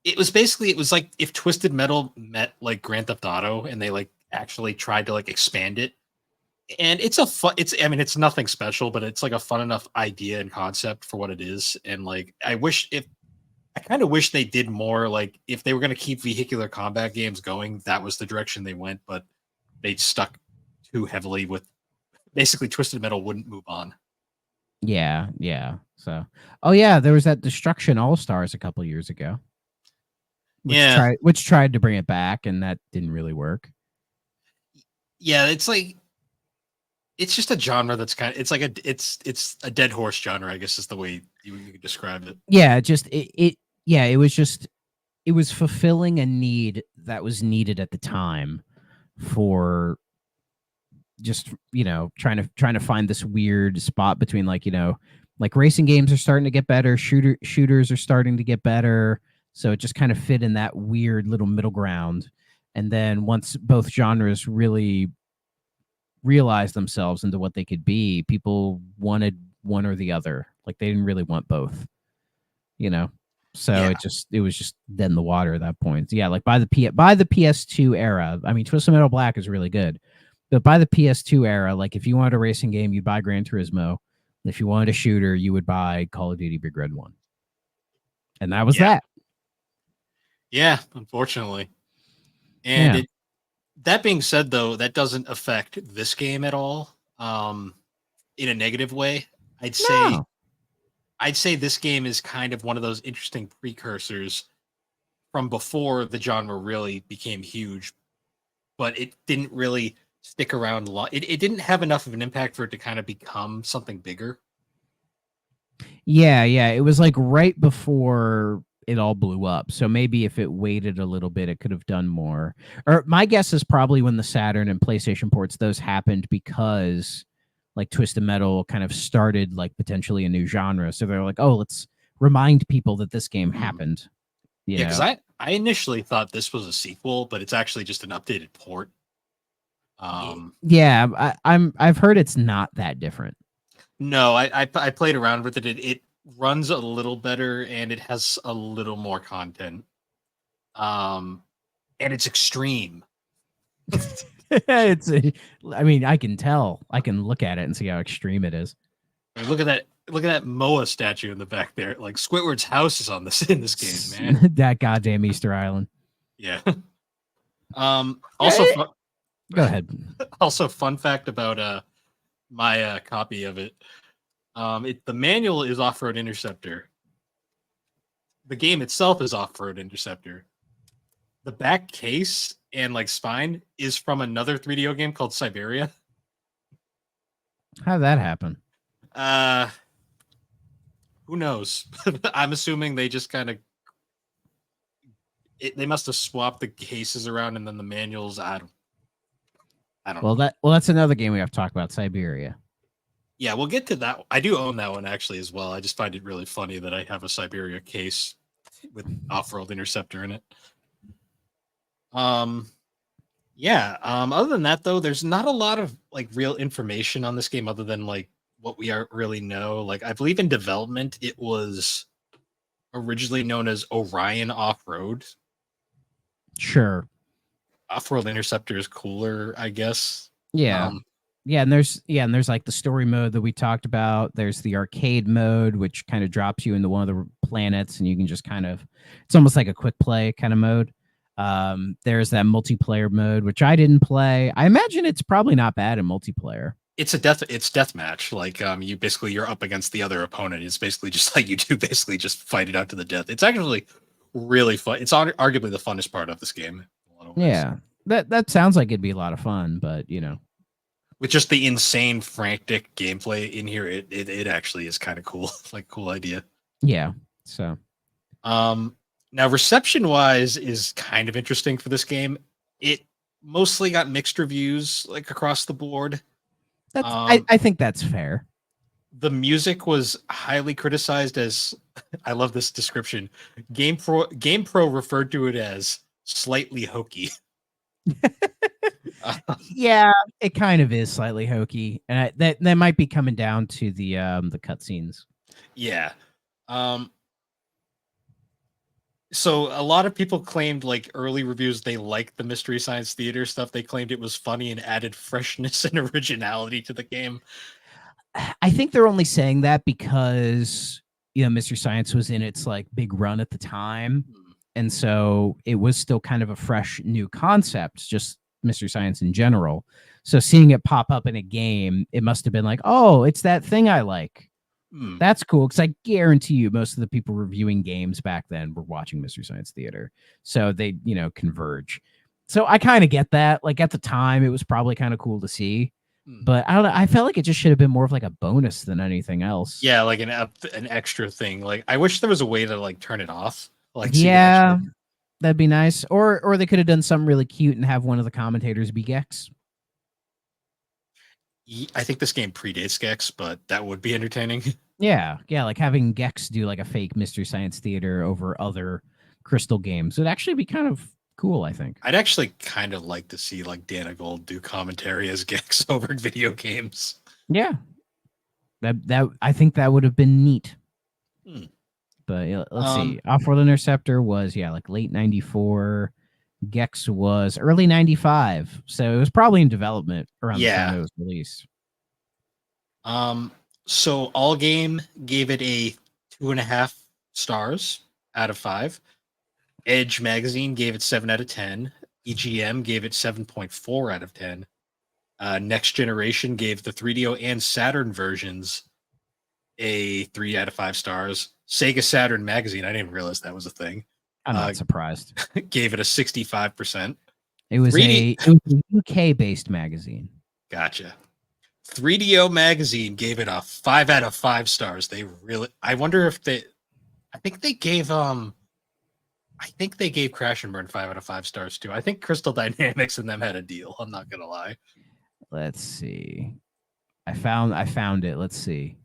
It was like if Twisted Metal met like Grand Theft Auto and they like actually tried to like expand it. And it's a fun I mean it's nothing special, but it's like a fun enough idea and concept for what it is. And like I kind of wish they did more, like if they were going to keep vehicular combat games going, that was the direction they went, but they stuck too heavily with basically Twisted Metal wouldn't move on. Yeah, yeah. So, oh yeah, there was that Destruction All Stars a couple years ago, which tried to bring it back, and that didn't really work. Yeah, it's like it's just a genre that's kind of it's a dead horse genre, I guess is the way you could describe it. Yeah, it was fulfilling a need that was needed at the time for just trying to find this weird spot between like like racing games are starting to get better, shooters are starting to get better, so it just kind of fit in that weird little middle ground. And then once both genres really realized themselves into what they could be, people wanted one or the other. Like they didn't really want both, so Yeah. it was just dead in the water at that point. So yeah, like by the PS2 era, I mean Twisted Metal Black is really good. But by the PS2 era, like if you wanted a racing game, you'd buy Gran Turismo. If you wanted a shooter, you would buy Call of Duty Big Red 1. And that was that. Yeah, unfortunately. And that being said, though, that doesn't affect this game at all in a negative way. I'd say this game is kind of one of those interesting precursors from before the genre really became huge, but it didn't really stick around long. It didn't have enough of an impact for it to kind of become something bigger. Yeah, it was like right before it all blew up. So maybe if it waited a little bit, it could have done more. Or my guess is probably when the Saturn and PlayStation ports, those happened because like Twisted Metal kind of started like potentially a new genre. So they're like, oh, let's remind people that this game happened. Yeah, because I initially thought this was a sequel, but it's actually just an updated port. Yeah, I've heard it's not that different. No, I played around with it. It runs a little better and it has a little more content. And it's extreme. I mean, I can tell. I can look at it and see how extreme it is. I mean, look at that Moa statue in the back there. Like Squidward's house is on this in this game, man. That goddamn Easter Island. Yeah. Also, go ahead. Also, fun fact about my copy of it. The manual is Off-World Interceptor. The game itself is Off-World Interceptor. The back case and like spine is from another 3DO game called Siberia. How'd that happen? Who knows? I'm assuming they just kind of they must have swapped the cases around and then the manuals. I don't know. That's another game we have to talk about, Siberia. Yeah, we'll get to that. I do own that one actually as well. I just find it really funny that I have a Siberia case with Off-World Interceptor in it. Other than that though, there's not a lot of like real information on this game other than like what we really know. Like I believe in development it was originally known as Orion Off-Road. Sure. Off-World Interceptor is cooler, I guess. Yeah. And there's like the story mode that we talked about. There's the arcade mode, which kind of drops you into one of the planets, and you can just it's almost like a quick play kind of mode. There's that multiplayer mode, which I didn't play. I imagine it's probably not bad in multiplayer. It's deathmatch. Like you're up against the other opponent. It's basically just like you do basically just fight it out to the death. It's actually really fun. It's arguably the funnest part of this game. Yeah. That sounds like it'd be a lot of fun, but with just the insane frantic gameplay in here, it actually is kind of cool. Like cool idea. Yeah. So now reception wise is kind of interesting for this game. It mostly got mixed reviews like across the board. I think that's fair. The music was highly criticized as I love this description. GamePro referred to it as slightly hokey. Uh, Yeah, it kind of is slightly hokey, and that might be coming down to the cutscenes. yeah. Um, so a lot of people claimed like early reviews they liked the Mystery Science Theater stuff. They claimed it was funny and added freshness and originality to the game. I think they're only saying that because Mystery Science was in its like big run at the time, Hmm. and so it was still kind of a fresh new concept, just Mystery Science in general. So seeing it pop up in a game, it must have been like, oh, it's that thing I like. Hmm. That's cool because I guarantee you most of the people reviewing games back then were watching Mystery Science Theater. So they, converge. So I kind of get that. Like at the time, it was probably kind of cool to see. Hmm. But I don't know. I felt like it just should have been more of like a bonus than anything else. Yeah, like an extra thing. Like I wish there was a way to like turn it off. Like so you could Yeah, actually. that'd be nice. Or they could have done something really cute and have one of the commentators be Gex. I think this game predates Gex, but that would be entertaining. Yeah, like having Gex do like a fake Mystery Science Theater over other Crystal games would actually be kind of cool, I think. I'd actually kind of like to see like Dana Gold do commentary as Gex over video games. Yeah, that I think that would have been neat. Hmm. But yeah, let's Um, see. Off-World Interceptor was like late '94. Gex was early '95, so it was probably in development around the time yeah. it was released. Um, so All Game gave it a 2.5 stars out of 5. Edge Magazine gave it 7 out of 10. EGM gave it 7.4 out of 10. Next Generation gave the 3DO and Saturn versions a 3 out of 5 stars. Sega Saturn Magazine, I didn't realize that was a thing, I'm uh, not surprised. gave it a 65%. It was 3D, a UK based magazine. gotcha. 3DO Magazine gave it a 5 out of 5 stars. They really, I wonder if they, I think they gave, I think they gave Crash and Burn 5 out of 5 stars too. I think Crystal Dynamics and them had a deal. I'm not gonna lie. Let's see. I found it. Let's see.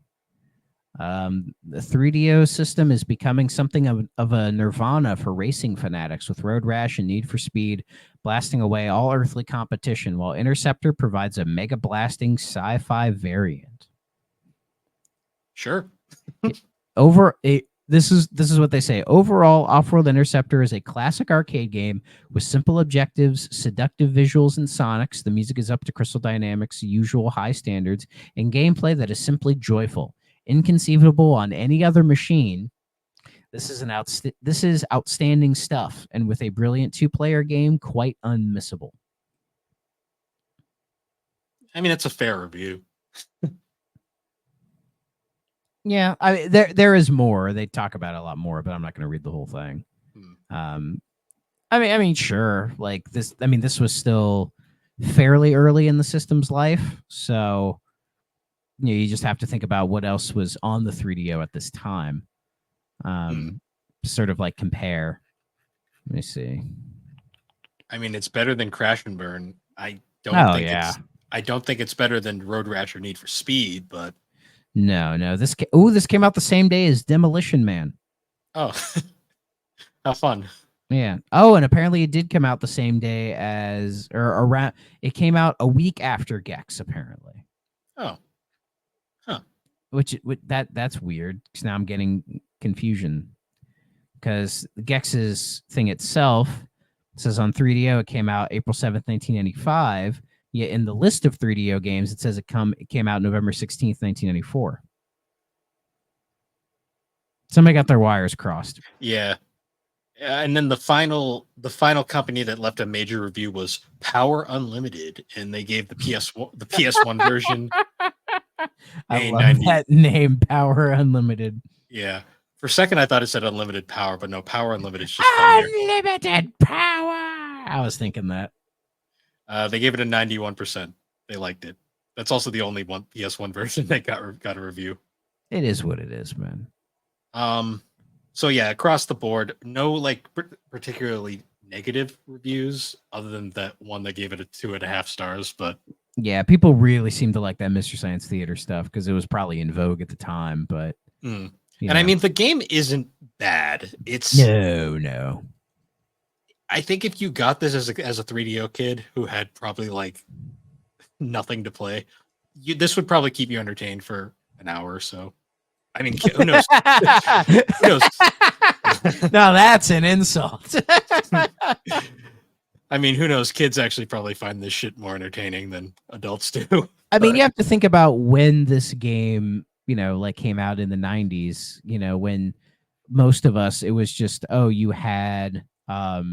The 3DO system is becoming something of a nirvana for racing fanatics, with Road Rash and Need for Speed blasting away all earthly competition, while Interceptor provides a mega blasting sci-fi variant. Sure. This is what they say. Overall, Off-World Interceptor is a classic arcade game with simple objectives, seductive visuals and sonics. The music is up to Crystal Dynamics' usual high standards, and gameplay that is simply joyful. Inconceivable on any other machine. This is outstanding stuff, and with a brilliant two-player game, quite unmissable. I mean, it's a fair review. Yeah, there is more. They talk about it a lot more, but I'm not going to read the whole thing. Hmm. I mean, sure. Like this. I mean, this was still fairly early in the system's life, so you just have to think about what else was on the 3DO at this time. Hmm. Sort of like compare. Let me see. I mean, it's better than Crash and Burn. Oh yeah. I don't think it's better than Road Rash or Need for Speed, but No. This came out the same day as Demolition Man. oh, how fun. Yeah. Oh, and apparently it did come out the same day as, or around. It came out a week after Gex, apparently. Oh, huh. Which that's weird because now I'm getting confusion because Gex's thing itself says on 3DO it came out April 7th, 1995. Yet in the list of 3DO games, it says it came out November 16th, 1994. Somebody got their wires crossed. Yeah. And then the final company that left a major review was Power Unlimited, and they gave the PS1 version I a love 90. that name, Power Unlimited. Yeah. For a second, I thought it said unlimited power, but no, Power Unlimited is just funnier. Unlimited power. I was thinking that. They gave it a 91%. They liked it. That's also the only one PS1 version that got a review. It is what it is, man. So yeah, across the board, no like particularly negative reviews other than that one that gave it a 2.5 stars. But Yeah, people really seem to like that Mystery Science Theater stuff because it was probably in vogue at the time. But And I mean, the game isn't bad. It's no. I think if you got this as a 3DO kid who had probably like nothing to play, this would probably keep you entertained for an hour or so. I mean, who knows? Who knows? No, that's an insult. I mean, who knows? Kids actually probably find this shit more entertaining than adults do. I mean, you have to think about when this game, like came out in the 90s, when most of us, it was just, oh, you had, I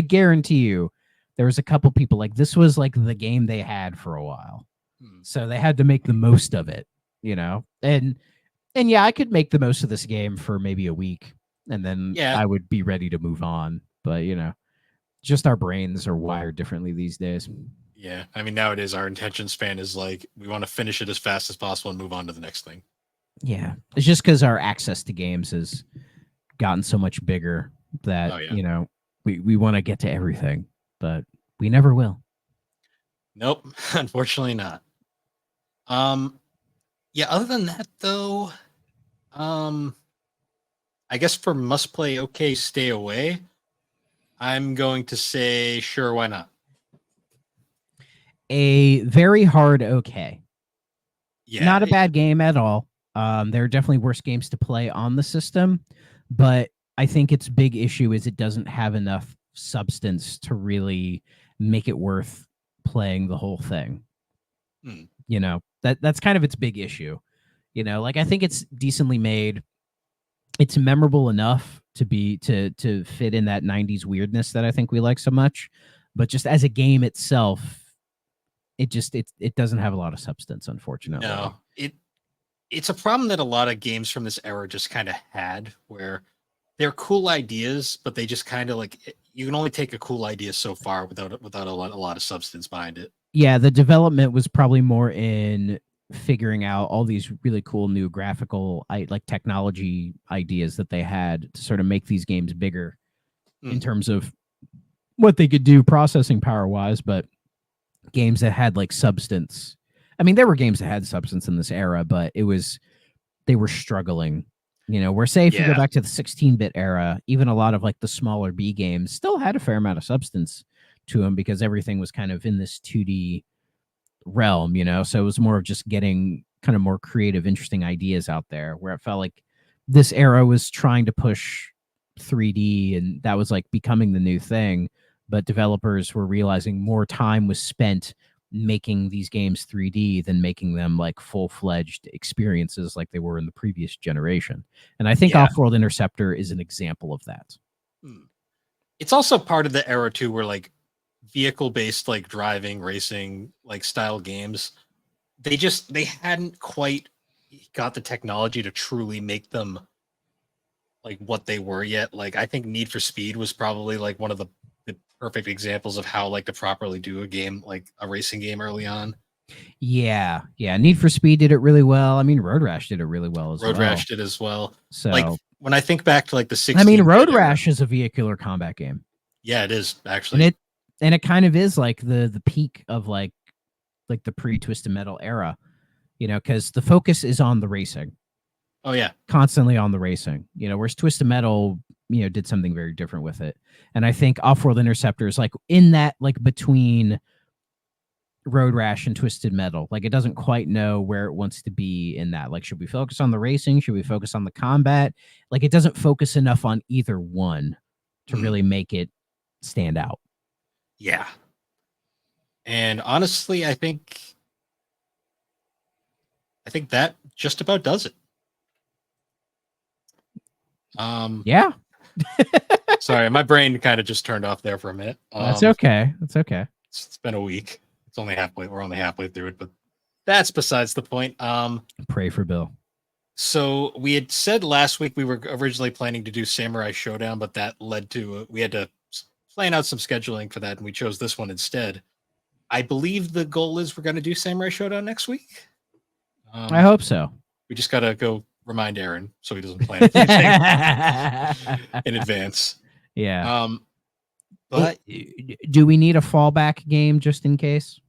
guarantee you, there was a couple people like this was like the game they had for a while. So they had to make the most of it, and yeah, I could make the most of this game for maybe a week and then I would be ready to move on. But, just our brains are wired differently these days. Yeah. I mean, nowadays our attention span is like, we want to finish it as fast as possible and move on to the next thing. Yeah. It's just because our access to games has gotten so much bigger that, we want to get to everything, but we never will. Nope. Unfortunately not. Yeah, other than that though, I guess for must play, okay, stay away, I'm going to say sure, why not? A very hard okay. Yeah. Not a bad game at all. There are definitely worse games to play on the system, but I think its big issue is it doesn't have enough substance to really make it worth playing the whole thing. That's kind of its big issue. I think it's decently made. It's memorable enough to fit in that 90s weirdness that I think we like so much, but just as a game itself, it doesn't have a lot of substance, unfortunately. No, it's a problem that a lot of games from this era just kind of had, where they're cool ideas, but they just kind of like, you can only take a cool idea so far without a lot of substance behind it. Yeah, the development was probably more in figuring out all these really cool new graphical technology ideas that they had to sort of make these games bigger in terms of what they could do processing power wise, but games that had like substance. I mean, there were games that had substance in this era, but they were struggling. Where say if you go back to the 16-bit era, even a lot of like the smaller B games still had a fair amount of substance to them because everything was kind of in this 2D realm, so it was more of just getting kind of more creative, interesting ideas out there, where it felt like this era was trying to push 3D and that was like becoming the new thing, but developers were realizing more time was spent making these games 3D than making them like full-fledged experiences like they were in the previous generation. And I think Off-World Interceptor is an example of that. It's also part of the era too, where like vehicle-based like driving, racing, like style games, they hadn't quite got the technology to truly make them like what they were yet. Like I think Need for Speed was probably like one of the perfect examples of how like to properly do a game, like a racing game early on. Yeah. Need for Speed did it really well. I mean, Road Rash did it really well as well. Road Rash did as well. So like when I think back to like the 16, I mean, Road Rash is a vehicular combat game. Yeah, it is actually. And it kind of is like the peak of like the pre-Twisted Metal era, because the focus is on the racing. Oh yeah, constantly on the racing. Whereas Twisted Metal, did something very different with it. And I think Off-World Interceptor is like in that like between Road Rash and Twisted Metal. Like it doesn't quite know where it wants to be in that. Like, should we focus on the racing? Should we focus on the combat? Like it doesn't focus enough on either one to really make it stand out. Yeah. And honestly, I think that just about does it. Yeah. Sorry, my brain kind of just turned off there for a minute. That's okay. It's been a week. It's only halfway. We're only halfway through it, but that's besides the point. Pray for Bill. So we had said last week we were originally planning to do Samurai Showdown, but that led to we had to plan out some scheduling for that, and we chose this one instead. I believe the goal is we're going to do Samurai Showdown next week. I hope so. We just got to go remind Aaron so he doesn't plan anything in advance. Yeah. But do we need a fallback game just in case?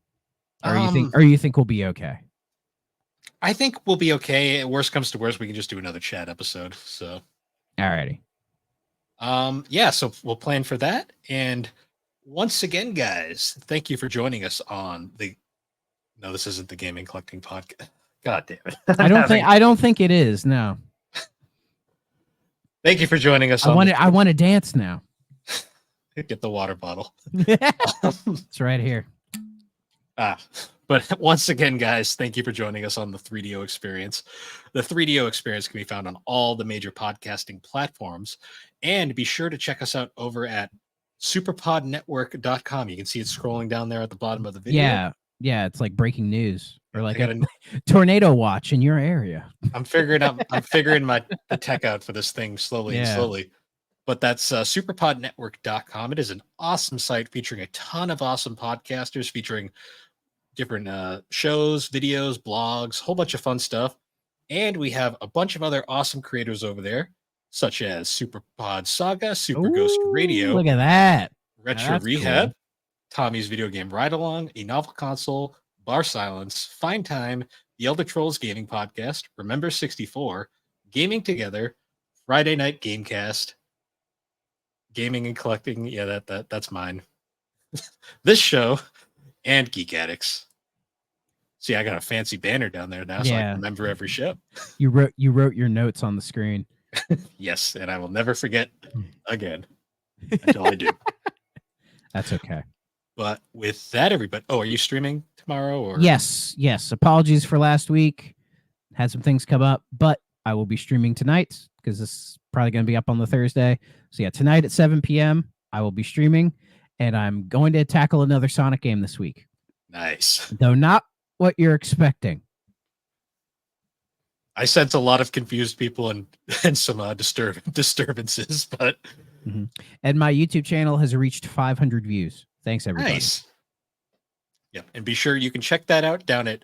Or you think we'll be okay? I think we'll be okay. Worst comes to worst, we can just do another chat episode. So, alrighty. Yeah, so we'll plan for that. And once again, guys, thank you for joining us on the. No, this isn't the gaming collecting podcast. God damn it! I don't think it is. No. Thank you for joining us. I want to dance now. Get the water bottle. It's right here. But once again, guys, thank you for joining us on the 3DO Experience. The 3DO Experience can be found on all the major podcasting platforms. And be sure to check us out over at superpodnetwork.com. You can see it scrolling down there at the bottom of the video. Yeah, it's like breaking news or like a tornado watch in your area. I'm figuring the tech out for this thing slowly and slowly. But that's superpodnetwork.com. It is an awesome site featuring a ton of awesome podcasters, featuring different shows, videos, blogs, whole bunch of fun stuff. And we have a bunch of other awesome creators over there, such as Superpod Saga, Super Ghost Radio. Look at that. Retro Rehab, cool. Tommy's Video Game Ride Along, A Novel Console, Bar Silence, Fine Time, The Elder Trolls Gaming Podcast, Remember 64, Gaming Together, Friday Night Gamecast, Gaming and Collecting. Yeah, that's mine. This show, and Geek Addicts. See, I got a fancy banner down there now, so I can remember every show. You wrote your notes on the screen. Yes, and I will never forget again until I do. That's okay. But with that, everybody. Oh, are you streaming tomorrow? Or yes. Apologies for last week. Had some things come up, but I will be streaming tonight because this is probably going to be up on the Thursday. So yeah, tonight at 7 p.m. I will be streaming, and I'm going to tackle another Sonic game this week. Nice. Though not what you're expecting. I sense a lot of confused people and some disturbances, but and my YouTube channel has reached 500 views. Thanks, everybody. Nice. Yep, and be sure you can check that out down at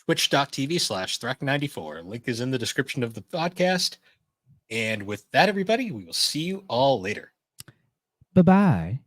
twitch.tv/Thrack94. Link is in the description of the podcast. And with that, everybody, we will see you all later. Bye-bye.